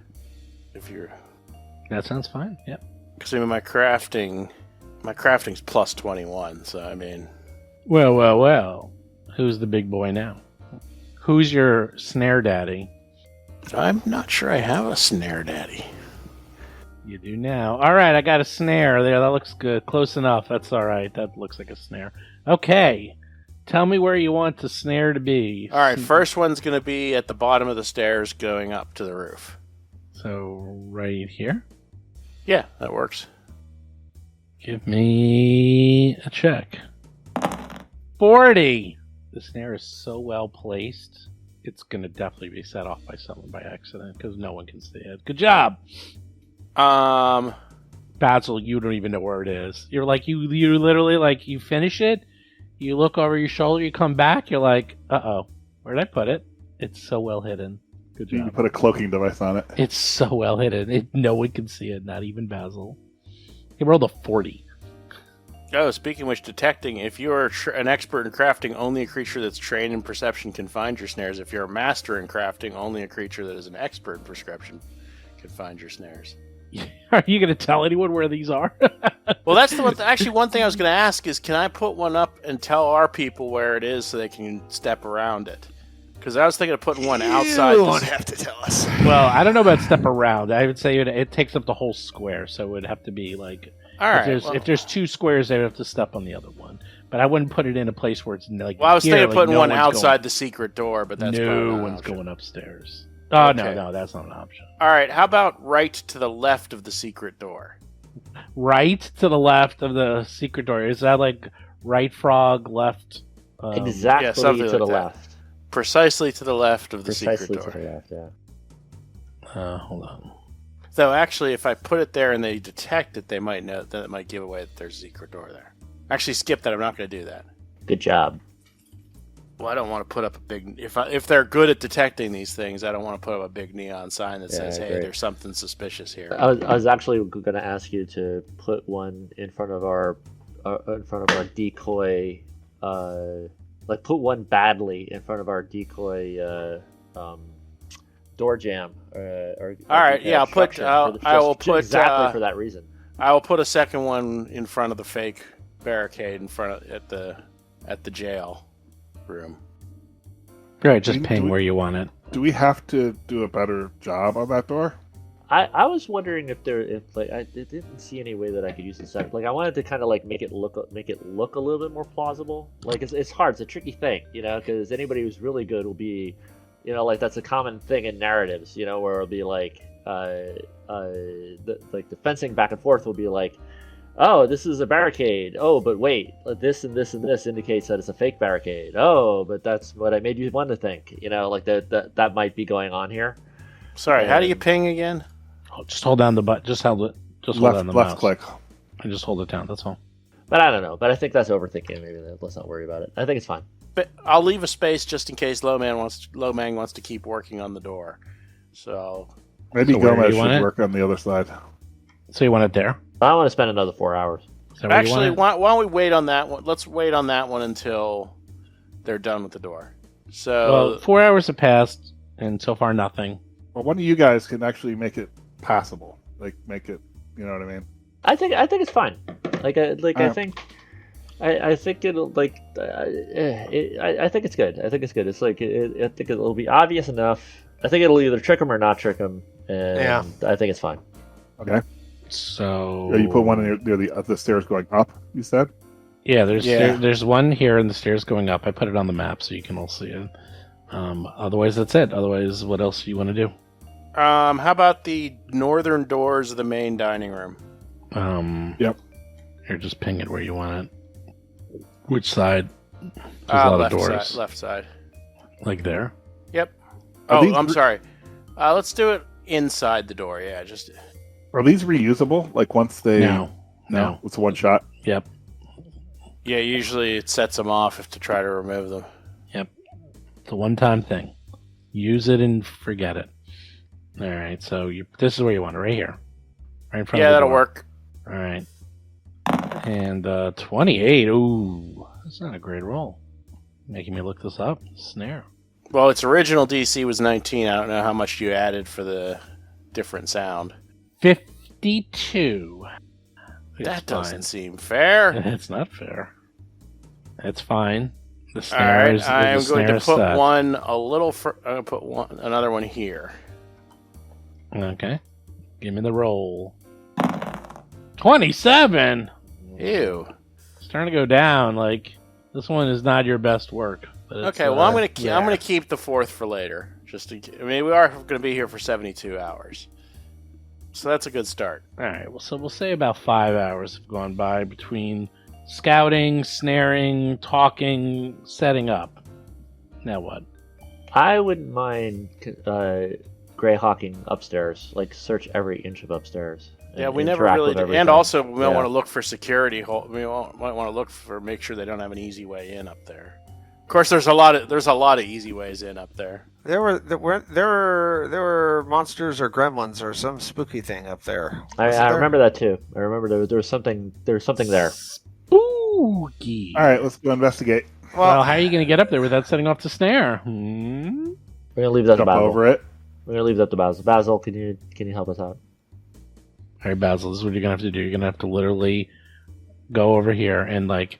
That sounds fine. Yep. Because I mean, my crafting's plus 21, so I mean. Well. Who's the big boy now? Who's your snare daddy? I'm not sure I have a snare daddy. You do now. All right, I got a snare there. That looks good. Close enough. That's all right. That looks like a snare. Okay. Tell me where you want the snare to be. All right, first one's going to be at the bottom of the stairs going up to the roof. So, right here? Yeah, that works. Give me a check. 40! The snare is so well placed, it's going to definitely be set off by someone by accident, because no one can see it. Good job! Basil, you don't even know where it is. You're like, you literally, like, you finish it, You look over your shoulder, you come back, you're like, uh-oh, where'd I put it? It's so well hidden. Good You job. put a cloaking device on it. It's so well hidden. No one can see it, not even Basil. He rolled a 40. Oh, speaking of which, detecting. If you're an expert in crafting, only a creature that's trained in perception can find your snares. If you're a master in crafting, only a creature that is an expert in perception can find your snares. Are you going to tell anyone where these are? Well, that's the one. Actually, one thing I was going to ask is, can I put one up and tell our people where it is so they can step around it? Because I was thinking of putting one outside. You won't have to tell us. Well, I don't know about step around. I would say it takes up the whole square, so it would have to be like... All right. If there's 2 squares, they would have to step on the other one. But I wouldn't put it in a place where it's like. Well, I was thinking of putting no one one's outside the secret door, but that's no probably not an one's option. going upstairs. Oh Okay. no, that's not an option. All right. How about right to the left of the secret door? Right to the left of the secret door. Is that like right frog, left? Exactly something to like the that. left. Precisely to the left of the Precisely secret to door. the left, yeah. Hold on. Though actually, if I put it there and they detect it, they might know that it might give away that there's a secret door there. Actually, skip that. I'm not going to do that. Good job. Well, I don't want to put up a big. If they're good at detecting these things, I don't want to put up a big neon sign that Yeah, says, "Hey, great. there's something suspicious here." I was actually going to ask you to put one in front of our decoy, like put one badly in front of our decoy door jam. Or All right, yeah, I'll put. obstruction I will put exactly for that reason. I will put a second one in front of the fake barricade in front of at the jail room. Right, just Do ping we- where you want it. Do we have to do a better job on that door? I was wondering if I didn't see any way that I could use the set. Like I wanted to kind of like make it look a little bit more plausible. Like it's hard, it's a tricky thing, because anybody who's really good will be, like that's a common thing in narratives, where it'll be like the fencing back and forth will be like, oh, this is a barricade. Oh, but wait, this and this and this indicates that it's a fake barricade. Oh, but that's what I made you want to think. Like that might be going on here. Sorry, how do you ping again? Oh, just hold down the button. Just hold it. Just hold down the left mouse. click. And just hold it down. That's all. But I don't know. But I think that's overthinking. Maybe let's not worry about it. I think it's fine. But I'll leave a space just in case Lomang wants to keep working on the door. So Maybe So where do Gomez you want should it? work on the other side. So you want it there? I want to spend another 4 hours. Is that where you actually, want why don't we wait on that one? Let's wait on that one until they're done with the door. it? So Well, 4 hours have passed, and so far nothing. Well, one of you guys can actually make it passable. Like make it, you know what I mean? I think it's fine. I think it'll I think it's good. I think it's good. It's like I think it'll be obvious enough. I think it'll either trick them or not trick them, and Yeah. I think it's fine. Okay. So Oh, you put one near the stairs going up. You said. Yeah, Yeah. there's one here in the stairs going up. I put it on the map so you can all see it. Otherwise, that's it. Otherwise, what else do you want to do? how about the northern doors of the main dining room? Yep. Here, just ping it where you want it. Which side? There's a lot Left of doors. side. Left side. Like there? Yep. Are Oh, these I'm re- sorry. Let's do it inside the door. Yeah, just Are these reusable? Like once they No. it's a one shot. Yep. yeah. Usually it sets them off if to try to remove them. It's a one-time thing. Use it and forget it. All right. So this is where you want it, right here, right in front Yeah, of the that'll door. work. All right. And 28. Ooh, that's not a great roll. Making me look this up. Snare. Well, its original DC was 19. I don't know how much you added for the different sound. 52. It's That doesn't fine. seem fair. It's not fair. It's fine. The All snare right, is I am the going to snare put set. one a little. I'm going to put another one here. Okay. Give me the roll. 27. Ew. It's starting to go down. Like this one is not your best work. But it's, Okay, well I'm gonna yeah. I'm gonna keep the fourth for later. I mean, we are gonna be here for 72 hours, so that's a good start. All right. Well, so we'll say about 5 hours have gone by between scouting, snaring, talking, setting up. Now what? I wouldn't mind Greyhawking upstairs, like search every inch of upstairs, Yeah, and we never interact really with did. everything. And also, we might Yeah. want to look for security. We might want to look for make sure they don't have an easy way in up there. Of course, there's a lot of easy ways in up there. There were monsters or gremlins or some spooky thing up there. I Wasn't there? remember that too. I remember there was something there. Spooky. All right, let's go investigate. Well, how are you going to get up there without setting off the snare? We're gonna leave that to Jump Basil. over it. We're gonna leave that to Basil. Basil, can you help us out? All right, Basil, this is what you're going to have to do. You're going to have to literally go over here and like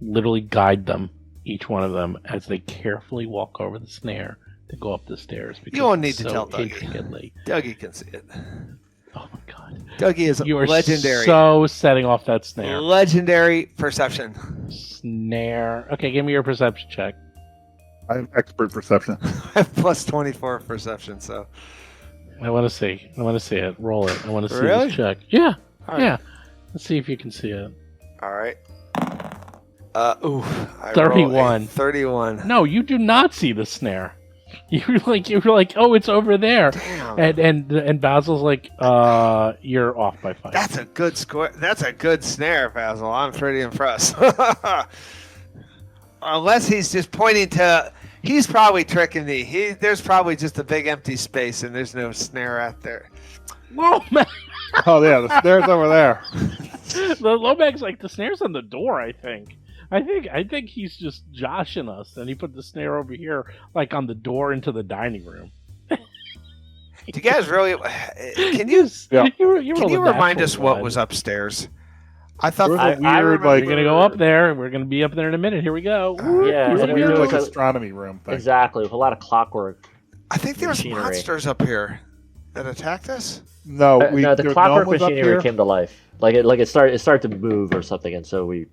literally guide them, each one of them, as they carefully walk over the snare to go up the stairs. You won't need it's to so tell Dougie. intricately. Dougie can see it. Oh my god. Dougie is You are legendary. so setting off that snare. Legendary perception. Snare. Okay, give me your perception check. I have expert perception. I have plus 24 perception, so. I want to see. I want to see it. Roll it. I want to see Really? this check. Yeah. All right. Yeah. Let's see if you can see it. All right. I 31. roll a 31. No, you do not see the snare. You're like, oh, it's over there. Damn. And Basil's like, you're off by 5. That's a good score. That's a good snare, Basil. I'm pretty impressed. Unless he's just pointing to. He's probably tricking me. There's probably just a big empty space and there's no snare out there. Oh man, Oh yeah, the stairs over there. the Lomac's like the snare's on the door. I think he's just joshing us, and he put the snare over here, like on the door into the dining room. Do you guys really? Can you? Yeah. You Can you remind us what was upstairs? I thought. There was a I weird, remember- like, We're gonna go up there. We're gonna be up there in a minute. Here we go. Yeah, there's a and it weird, was like, a- astronomy room thing. Exactly, with a lot of clockwork. I think there was Machinery. monsters up here that attacked us. No, No, the there was clockwork no one was up machinery here. came to life. It started to move or something, and so we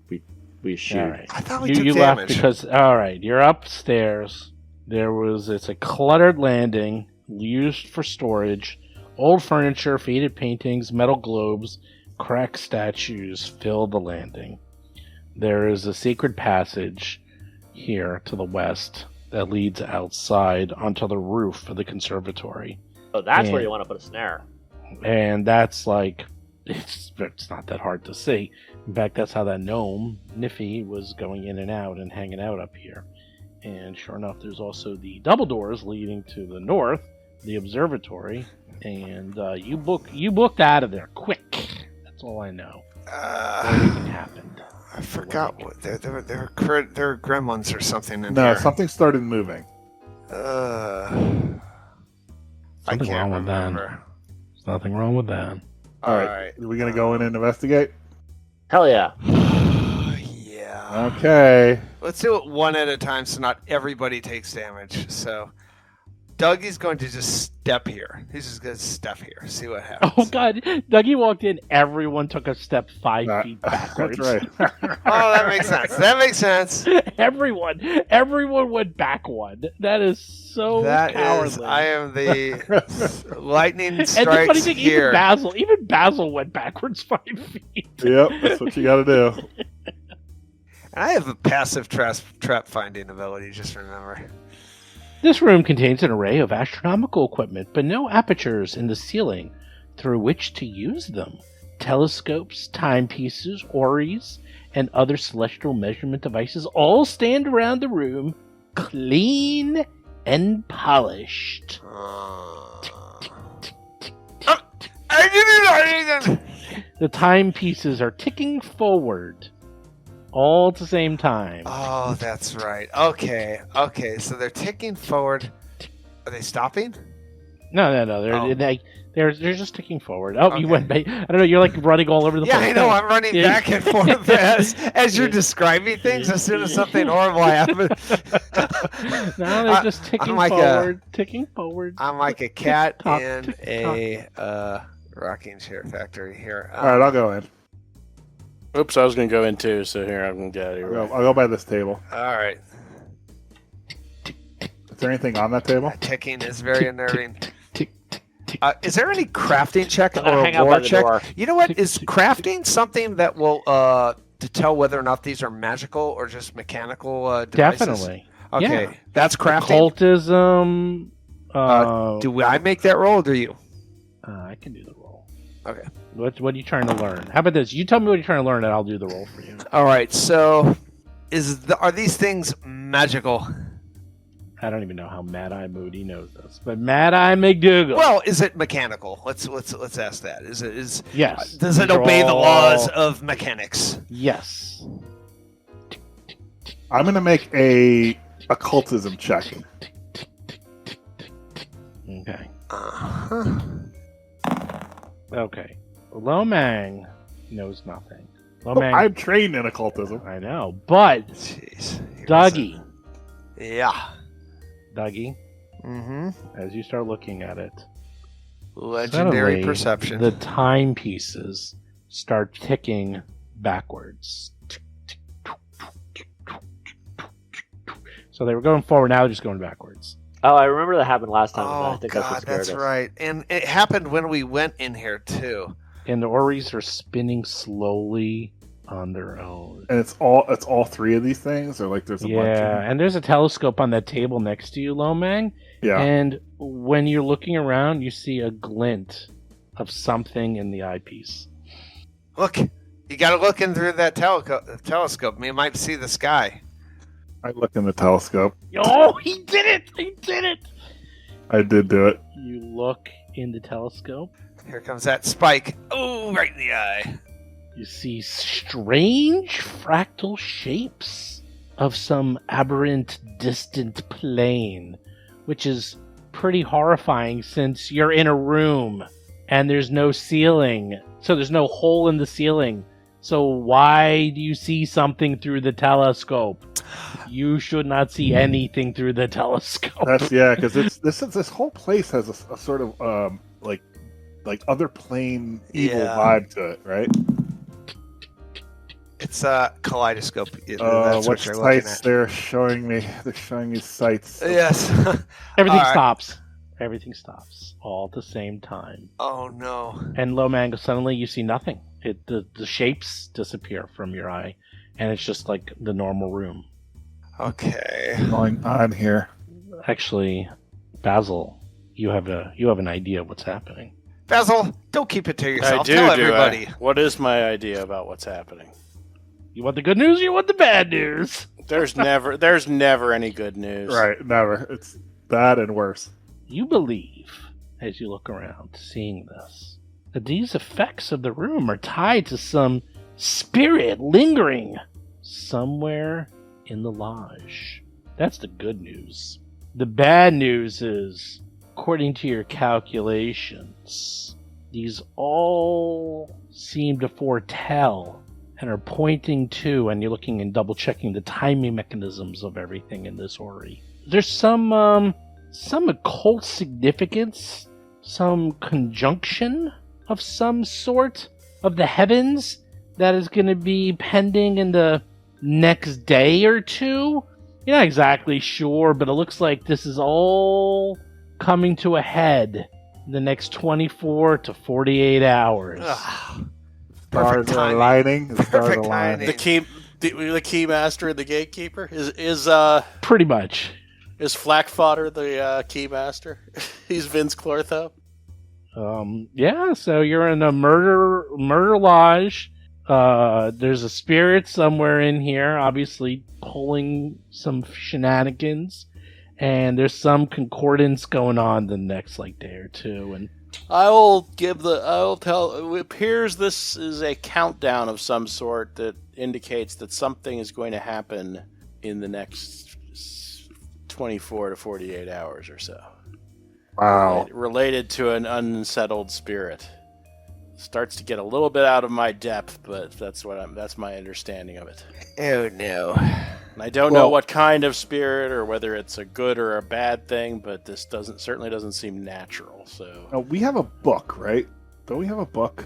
shoot. All right. I thought we You took left damage. because all right. You're upstairs. It's a cluttered landing used for storage. Old furniture, faded paintings, metal globes, cracked statues fill the landing. There is a secret passage here to the west that leads outside onto the roof of the conservatory. So that's where Yeah. you want to put a snare. And that's like, it's not that hard to see. In fact, that's how that gnome, Niffy, was going in and out and hanging out up here. And sure enough, there's also the double doors leading to the north, the observatory. And you booked out of there quick. That's all I know. Everything happened. I forgot what there were gremlins or something in No, here. something started moving. I Something can't wrong with that. remember. There's nothing wrong with that. All right, are we gonna go in and investigate? Hell yeah! Yeah. Okay. Let's do it one at a time so not everybody takes damage. So Dougie's going to just step here. He's just going to step here. See what happens. Oh god, Dougie walked in, everyone took a step 5 feet backwards. That's right. Oh, that makes sense. That makes sense. everyone went back one. That is so That cowardly. is, I am the lightning and the strikes funny thing, here. even Basil went backwards 5 feet. Yep, that's what you got to do. And I have a passive trap finding ability, just remember. This room contains an array of astronomical equipment, but no apertures in the ceiling through which to use them. Telescopes, timepieces, ories, and other celestial measurement devices all stand around the room, clean and polished. The timepieces are ticking forward, all at the same time. Oh, that's right. Okay, so they're ticking forward. Are they stopping? No. They're just ticking forward. Oh, Okay. you went. I don't know. You're like running all over the Yeah, place. I know. I'm running Yeah. back and forth as you're describing things. As soon as something horrible happens, No, they're just ticking I'm like forward. Ticking forward. I'm like a cat Tick-tock, in tick-tock. a rocking chair factory here. All right, I'll go in. Oops, I was going to go in too, so here, I'm going to get out of here. I'll go by this table. All right. Is there anything on that table? Ticking is very unnerving. Tick, tick, tick. Is there any crafting check I'm gonna or hang a out by war the check? door. You know what? Tick, Is tick, crafting something that will to tell whether or not these are magical or just mechanical devices? Definitely. Okay, Yeah. that's crafting. Occultism. Do I make that roll or do you? I can do the roll. Okay. What are you trying to learn? How about this? You tell me what you're trying to learn, and I'll do the roll for you. All right. So, are these things magical? I don't even know how Mad Eye Moody knows this, but Mad Eye McDougal. Well, is it mechanical? Let's ask that. Yes. Does it These are obey the all- laws of mechanics? Yes. I'm going to make a occultism check. Okay. Uh-huh. Okay. Lomang knows nothing. Oh, Lomang, I'm trained in occultism. I know, but Jeez. Dougie, Yeah. Dougie, Mm-hmm. as you start looking at it, Legendary suddenly perception. the timepieces start ticking backwards. So they were going forward, now they're just going backwards. Oh, I remember that happened last time. I Oh think that's what God, scared that's us. right. And it happened when we went in here too. And the Oris are spinning slowly on their own. And it's all three of these things, or like there's a bunch of Yeah, them? and there's a telescope on that table next to you, Lomang. Yeah. And when you're looking around, you see a glint of something in the eyepiece. Look, you got to look in through that telescope. You might see the sky. I look in the telescope. Oh, he did it! He did it! I did do it. You look in the telescope. Here comes that spike. Oh, right in the eye. You see strange fractal shapes of some aberrant distant plane, which is pretty horrifying since you're in a room and there's no ceiling. So there's no hole in the ceiling. So why do you see something through the telescope? You should not see anything through the telescope. That's because this whole place has a sort of like other plane evil Yeah. vibe to it, right? It's a kaleidoscope. That's What what you're looking sites at. they're showing me? They're showing me sites. Yes. Everything All right. stops. Everything stops all at the same time. Oh no. And Lomang, suddenly you see nothing. The shapes disappear from your eye, and it's just like the normal room. Okay. Going on here. Actually, Basil, you have an idea of what's happening. Basil, don't keep it to yourself. I do, Tell do everybody. I? What is my idea about what's happening? You want the good news or you want the bad news? There's never any good news. Right, never. It's bad and worse. You believe, as you look around, seeing this, that these effects of the room are tied to some spirit lingering somewhere in the lodge. That's the good news. The bad news is, according to your calculations, these all seem to foretell and are pointing to, and you're looking and double checking the timing mechanisms of everything in this Ori. There's some occult significance, some conjunction of some sort of the heavens that is going to be pending in the next day or two. You're not exactly sure, but it looks like this is all coming to a head in the next 24 to 48 hours. Ugh. Stars Perfect are timing. aligning. The stars Perfect are aligning. timing. The key master and the gatekeeper is Pretty much. Flackfodder the key master. He's Vince Clortho. Yeah, so you're in a murder lodge. There's a spirit somewhere in here, obviously pulling some shenanigans, and there's some concordance going on the next day or two. And I'll tell. It appears this is a countdown of some sort that indicates that something is going to happen in the next 24 to 48 hours or so. Wow. Related to an unsettled spirit. Starts to get a little bit out of my depth, but that's my understanding of it. Oh no. And I don't know what kind of spirit or whether it's a good or a bad thing, but this certainly doesn't seem natural. So Now, we have a book, right? Don't we have a book?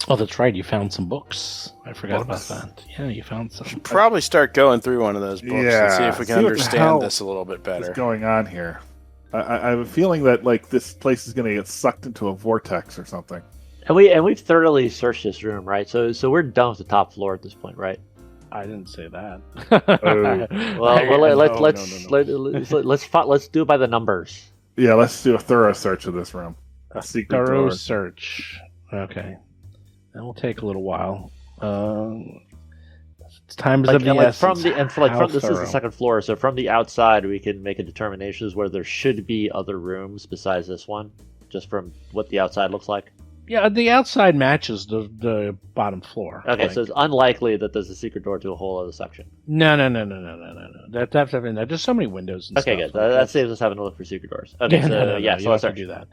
oh, that's right, you found some books. I forgot Books. about that. Yeah, you found some. probably start going through one of those books and see Yeah, if we can see what the understand hell this a little bit What's better. going on here? I have a feeling that this place is going to get sucked into a vortex or something. And we've thoroughly searched this room, right? So we're done with the top floor at this point, right? I didn't say that. Let's do it by the numbers. Yeah, let's do a thorough search of this room. A Secret thorough door. search. Okay. That will take a little while. Time is Like, of the and like essence. from the and for, like How from this is the thorough? second floor, so from the outside we can make a determination as where there should be other rooms besides this one, just from what the outside looks like. Yeah, the outside matches the bottom floor. Okay, Like, so it's unlikely that there's a secret door to a whole other section. no. That's definitely not. There's so many windows and Okay, stuff. good. Like, That saves us having to look for secret doors. Okay, so no, yeah, you so let's have to search. do that.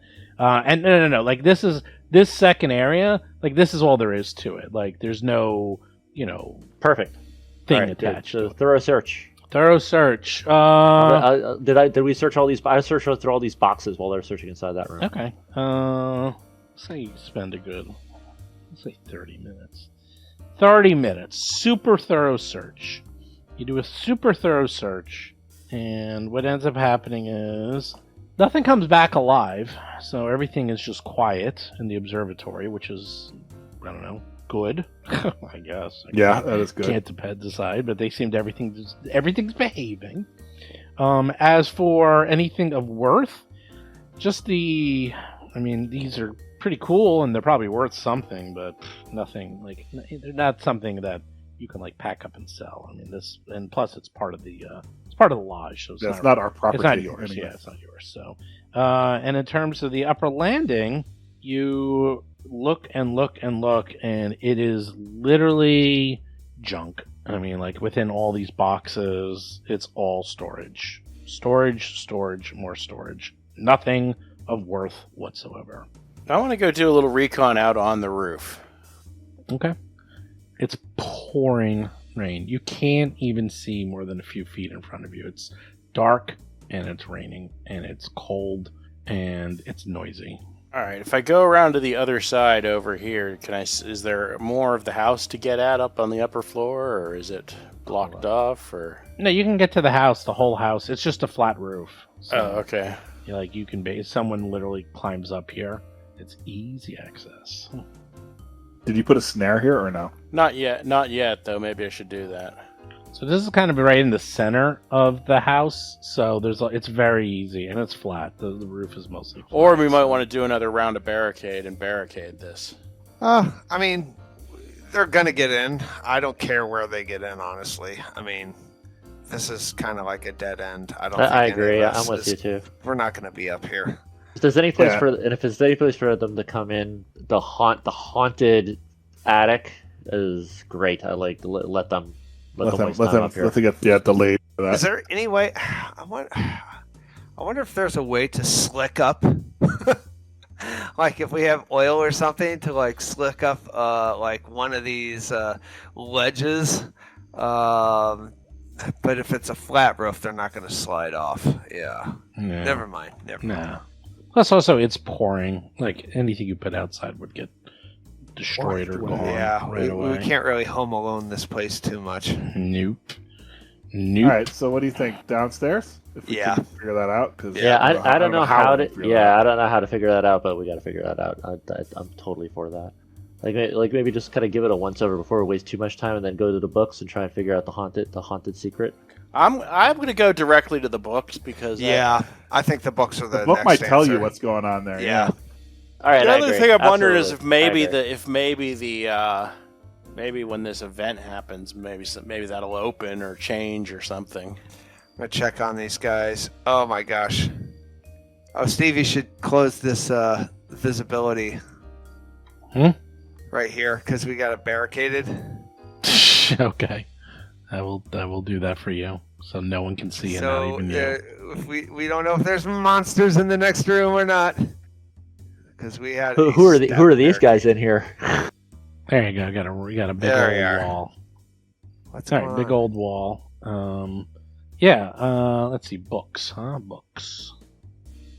And no. Like this second area. Like this is all there is to it. Like there's no Perfect. thing All right, good. attached. So to it. thorough search. Thorough search. Did we search all these? I searched through all these boxes while they were searching inside that room. Okay. Say you spend a good, let's say 30 minutes. 30 minutes. Super thorough search. You do a super thorough search, and what ends up happening is nothing comes back alive, so everything is just quiet in the observatory, which is, I don't know, good, I guess. Yeah, that is good. Can't decide, but they seem to everything's behaving. As for anything of worth, just these are pretty cool and they're probably worth something, but nothing like they're not something that you can like pack up and sell. I mean, this, and plus it's part of the lodge, so That's not our property. it's not yours. anyway. Yeah, it's not yours. So, and in terms of the upper landing, you look and look and look, and it is literally junk. I mean, like within all these boxes, it's all storage, more storage. Nothing of worth whatsoever. I want to go do a little recon out on the roof. Okay. It's pouring rain. You can't even see more than a few feet in front of you. It's dark, and it's raining, and it's cold, and it's noisy. All right, if I go around to the other side over here, is there more of the house to get at up on the upper floor, or is it blocked off, or? No, you can get to the house, the whole house. It's just a flat roof. So, Oh, okay. you can someone literally climbs up here. It's easy access. Did you put a snare here or no? Not yet, though. Maybe I should do that. So this is kind of right in the center of the house. So it's very easy, and it's flat. The roof is mostly flat. Or we might want to do another round of barricade this. I mean, they're gonna get in. I don't care where they get in, honestly. I mean, this is kind of like a dead end. I don't. I think any agree. of us I'm with you too. We're not gonna be up here. If there's any place Yeah. if there's any place for them to come in, the haunted attic is great. I like to let them waste time up here. Let them get delayed for that. Is there any way? I wonder if there's a way to slick up, like if we have oil or something to like slick up, like one of these ledges. But if it's a flat roof, they're not going to slide off. Yeah. No. Never mind. No. Plus, also, it's pouring. Like anything you put outside would get destroyed or gone Yeah. right away. We can't really home alone this place too much. Nope. All right. So what do you think? Downstairs? If we Yeah. can figure that out. Cause Yeah, I don't know how to. we'll figure that Yeah, out. I don't know how to figure that out, but we got to figure that out. I'm totally for that. Like maybe just kind of give it a once over before we waste too much time, and then go to the books and try and figure out the haunted secret. I'm going to go directly to the books because I think the books are the The book next might tell answer. you what's going on there. Yeah. All right. the I other agree. thing I've wondered is Absolutely. if maybe when this event happens, maybe that'll open or change or something. I'm gonna check on these guys. Oh my gosh. Oh, Steve, you should close this visibility. Right here, because we got it barricaded. Okay. I will do that for you, so no one can see and not So even you. if we don't know if there's monsters in the next room or not, because we had. Who are these guys in here? There you go. We got a big There you old are. wall. What's All going right, big on? old wall. Let's see, books, huh? Books.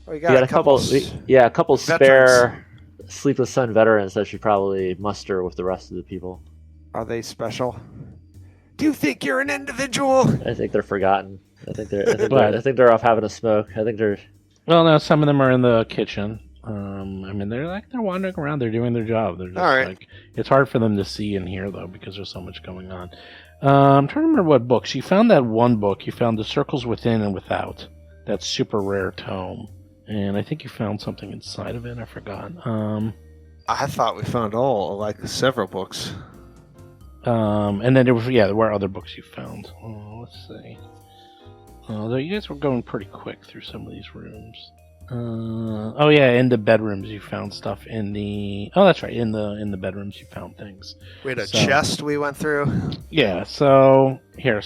We We got a couple veterans. spare Sleepless Sun veterans that should probably muster with the rest of the people. Are they special? Do you think you're an individual? I think they're forgotten. I think But- I think they're off having a smoke. I think they're. Well, no, some of them are in the kitchen. They're wandering around. They're doing their job. They're just All right. like, it's hard for them to see and hear though because there's so much going on. I'm trying to remember what books. You found that one book. You found The Circles Within and Without. That super rare tome. And I think you found something inside of it. I forgot. I thought we found all, like, several books. And then there were other books you found. Let's see. Although you guys were going pretty quick through some of these rooms. In the bedrooms you found stuff in the. Oh, that's right. In the bedrooms you found things. We had a chest we went through. Yeah. So here,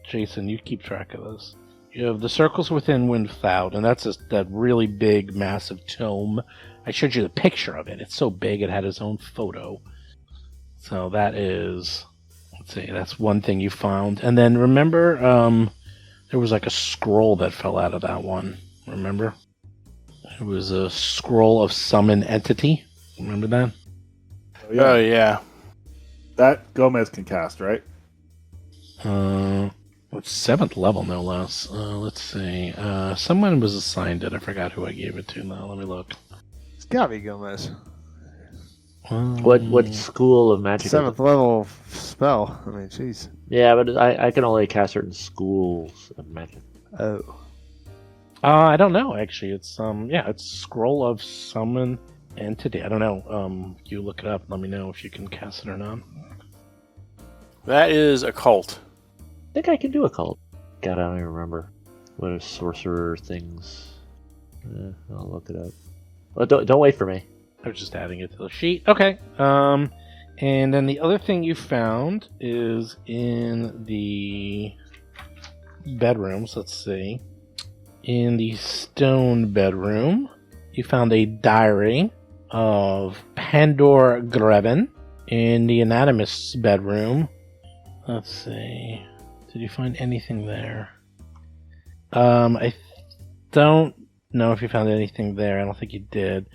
Jason, you keep track of this. You have the circles within Windcloud, and that's that really big, massive tome. I showed you the picture of it. It's so big it had its own photo. So that is, let's see, that's one thing you found. And then remember, there was like a scroll that fell out of that one. Remember? It was a scroll of summon entity. Remember that? Oh, yeah. That Gomez can cast, right? It's 7th level, no less. Let's see. Someone was assigned it. I forgot who I gave it to now. Let me look. It's gotta be Gomez. What school of magic? 7th level spell. I mean, jeez. Yeah, but I can only cast certain schools of magic. Oh. I don't know, actually. It's it's Scroll of Summon Entity. I don't know. You look it up. Let me know if you can cast it or not. That is a cult. I think I can do a cult. God, I don't even remember. What are sorcerer things? I'll look it up. Well, don't wait for me. I was just adding it to the sheet. Okay. And then the other thing you found is in the bedrooms. Let's see. In the stone bedroom, you found a diary of Pandor Greven. In the anatomist's bedroom, let's see. Did you find anything there? I don't know if you found anything there. I don't think you did.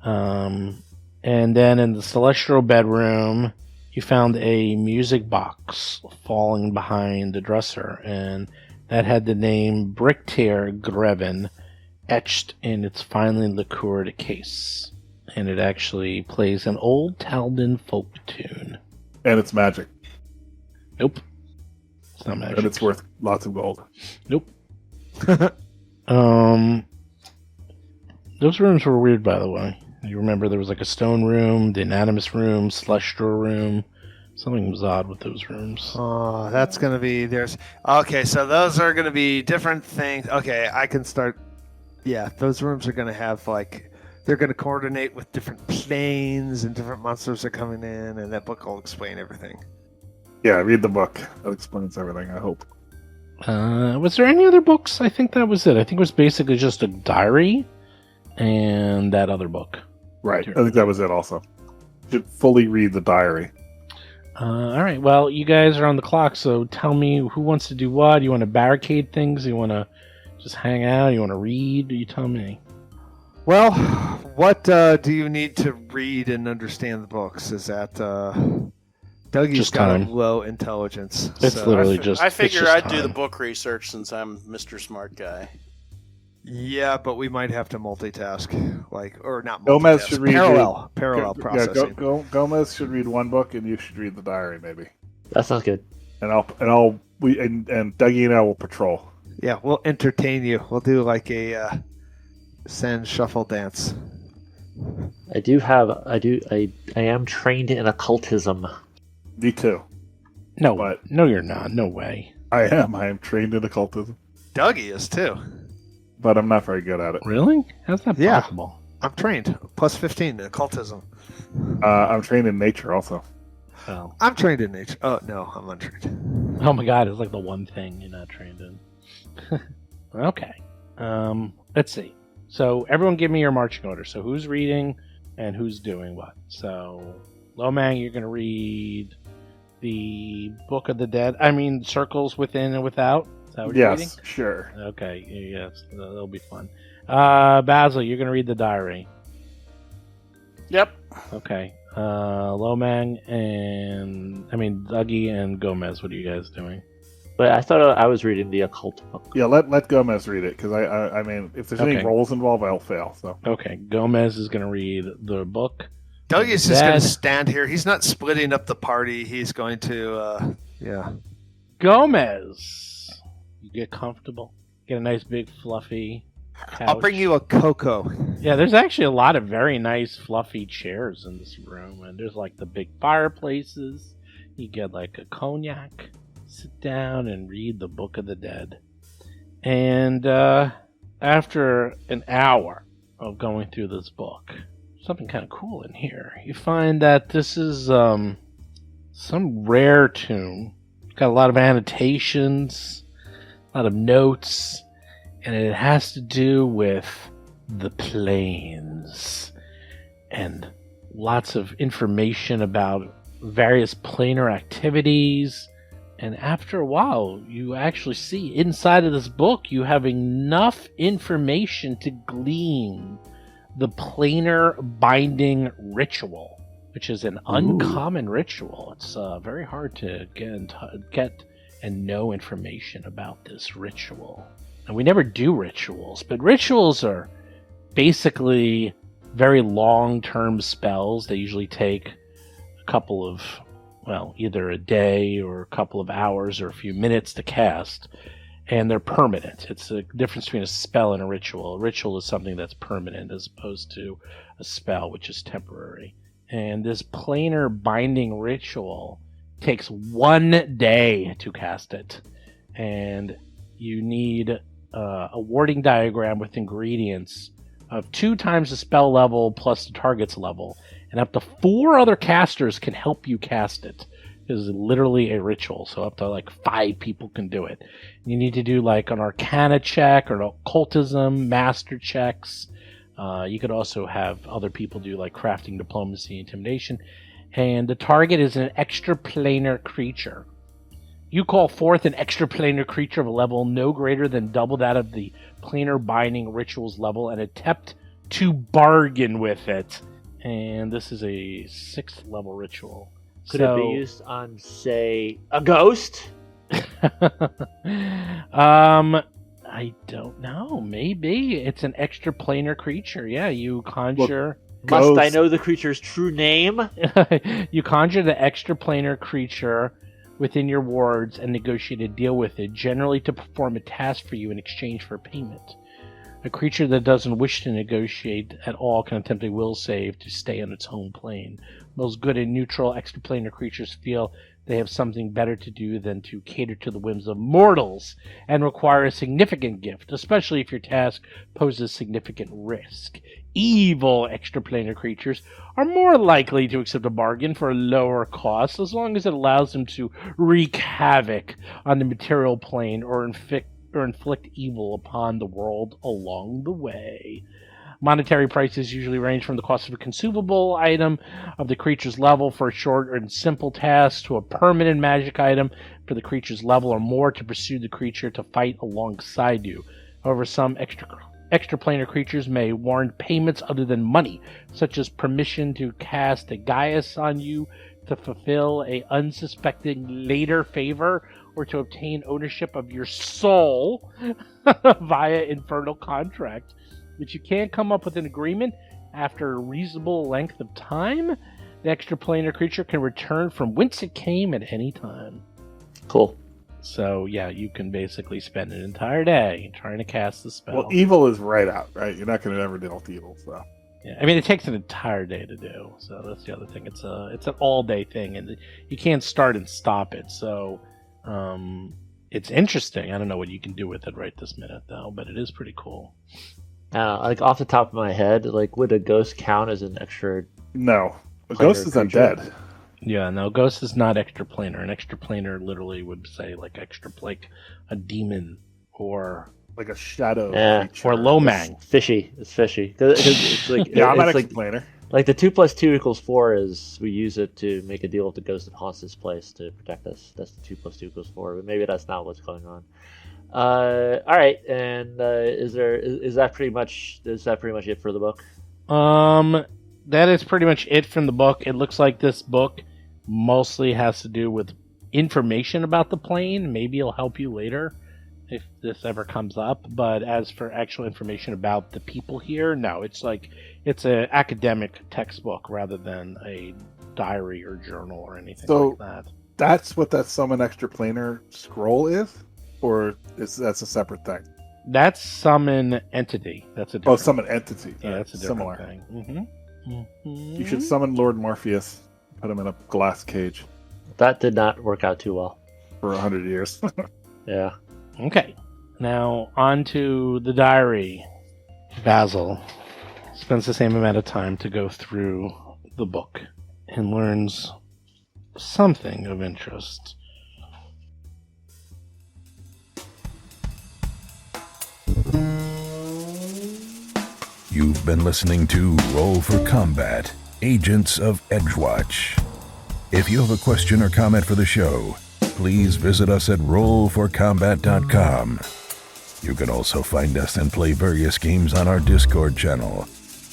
And then in the celestial bedroom, you found a music box falling behind the dresser, and that had the name Bricktear Greven etched in its finely lacquered case. And it actually plays an old Taldan folk tune. And it's magic. Nope. It's not magic. And it's worth lots of gold. Nope. Those rooms were weird, by the way. You remember there was like a stone room, the anatomist room, celestial room. Something was odd with those rooms. Oh, that's gonna be Okay, so those are gonna be different things. Okay, I can start. Yeah, those rooms are gonna have they're gonna coordinate with different planes and different monsters are coming in, and that book will explain everything. Yeah, read the book. That explains everything, I hope. Was there any other books? I think that was it. I think it was basically just a diary and that other book. Right, I think that was it also. You should fully read the diary. All right, well, you guys are on the clock, so tell me who wants to do what. You want to barricade things? You want to just hang out? You want to read? You tell me. Well, what do you need to read and understand the books? Is that Dougie's Just got time. a low intelligence? It's so literally just. I it's figure just I'd do the time. book research since I'm Mr. Smart Guy. Yeah, but we might have to multitask, or not multitask. Gomez should read parallel processing. Gomez should read one book, and you should read the diary, maybe. That sounds good. And Dougie and I will patrol. Yeah, we'll entertain you. We'll do like a sand shuffle dance. I am trained in occultism. Me too. No, But- no, you're not. No way. I am trained in occultism, Dougie is too. but I'm not very good at it. Really? How's that Yeah. possible? I'm trained. Plus 15 in occultism. I'm trained in nature also. Oh. I'm trained in nature. Oh, no, I'm untrained. Oh my god, it's like the one thing you're not trained in. Okay. Let's see. So everyone give me your marching order. So who's reading and who's doing what? So Lomang, you're going to read the Book of the Dead. I mean, Circles Within and Without. Is that what you're reading? Yes, sure. Okay, yes, that'll be fun. Basil, you're going to read the diary. Yep. Okay. Lomang Dougie and Gomez, what are you guys doing? But I thought I was reading the occult book. Yeah, let Gomez read it, because I mean, if there's any Okay. rolls involved, I'll fail. So Okay, Gomez is going to read the book. Dougie's just going Dad. to stand here. He's not splitting up the party. He's going to, yeah. Gomez, you get comfortable. Get a nice big fluffy couch. I'll bring you a cocoa. Yeah, there's actually a lot of very nice fluffy chairs in this room, and there's like the big fireplaces. You get like a cognac, sit down and read the Book of the Dead. And after an hour of going through this book, something kind of cool in here. You find that this is some rare tomb. It's got a lot of annotations, a lot of notes, and it has to do with the planes and lots of information about various planar activities. And after a while, you actually see inside of this book, you have enough information to glean the planar binding ritual, which is an uncommon ritual. It's very hard to get and know information about this ritual. And we never do rituals, but rituals are basically very long-term spells. They usually take a couple of, well, either a day or a couple of hours or a few minutes to cast, and they're permanent. It's a difference between a spell and a ritual. A ritual is something that's permanent as opposed to a spell, which is temporary. And this planar binding ritual takes 1 day to cast it. And you need a warding diagram with ingredients of 2 times the spell level plus the target's level. And up to 4 other casters can help you cast it. It is literally a ritual, so up to like 5 people can do it. You need to do like an Arcana check or an Occultism, Master checks. You could also have other people do like Crafting, Diplomacy, Intimidation. And the target is an extraplanar creature. You call forth an extraplanar creature of a level no greater than double that of the planar binding rituals level and attempt to bargain with it. And this is a 6th level ritual. Could it be used on, say, a ghost? I don't know. Maybe it's an extraplanar creature. Yeah, you conjure. Must I know the creature's true name? You conjure the extraplanar creature within your wards and negotiate a deal with it, generally to perform a task for you in exchange for payment. A creature that doesn't wish to negotiate at all can attempt a will save to stay on its home plane. Most good and neutral extraplanar creatures feel they have something better to do than to cater to the whims of mortals and require a significant gift, especially if your task poses significant risk. Evil extraplanar creatures are more likely to accept a bargain for a lower cost as long as it allows them to wreak havoc on the material plane or inflict evil upon the world along the way. Monetary prices usually range from the cost of a consumable item of the creature's level for a short and simple task to a permanent magic item for the creature's level or more to pursue the creature to fight alongside you. However, some extraplanar creatures may warrant payments other than money, such as permission to cast a Gaius on you to fulfill a unsuspecting later favor or to obtain ownership of your soul via infernal contract. If you can't come up with an agreement after a reasonable length of time, the extraplanar creature can return from whence it came at any time. Cool. So, yeah, you can basically spend an entire day trying to cast the spell. Well, evil is right out, right? You're not going to ever deal with evil, so. Yeah, I mean, it takes an entire day to do, so that's the other thing. It's an all-day thing, and you can't start and stop it, so it's interesting. I don't know what you can do with it right this minute, though, but it is pretty cool. Like off the top of my head, like would a ghost count as an extra? No, a ghost is undead. Yeah, no, ghost is not extraplanar. An extraplanar literally would say like like a demon or like a shadow creature. Or Lomang. It's fishy. It's fishy. It's like yeah, I'm not it's explainer. Like the 2 + 2 = 4 is we use it to make a deal with the ghost that haunts this place to protect us. That's the 2 + 2 = 4. But maybe that's not what's going on. All right, and is that pretty much it for the book? That is pretty much it from the book. It looks like this book mostly has to do with information about the plane. Maybe it'll help you later if this ever comes up. But as for actual information about the people here, no. It's an academic textbook rather than a diary or journal or anything like that. That's what that summon extraplanar scroll is? Or that's a separate thing? That's summon entity. That's a different, summon entity. Yeah, that's a different similar. thing. You should summon Lord Morpheus, put him in a glass cage That did not work out too well. for 100 years. Yeah. Okay, now on to the diary. Basil spends the same amount of time to go through the book and learns something of interest. You've been listening to Roll for Combat, Agents of Edgewatch. If you have a question or comment for the show, please visit us at rollforcombat.com. You can also find us and play various games on our Discord channel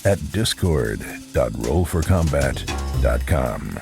at discord.rollforcombat.com.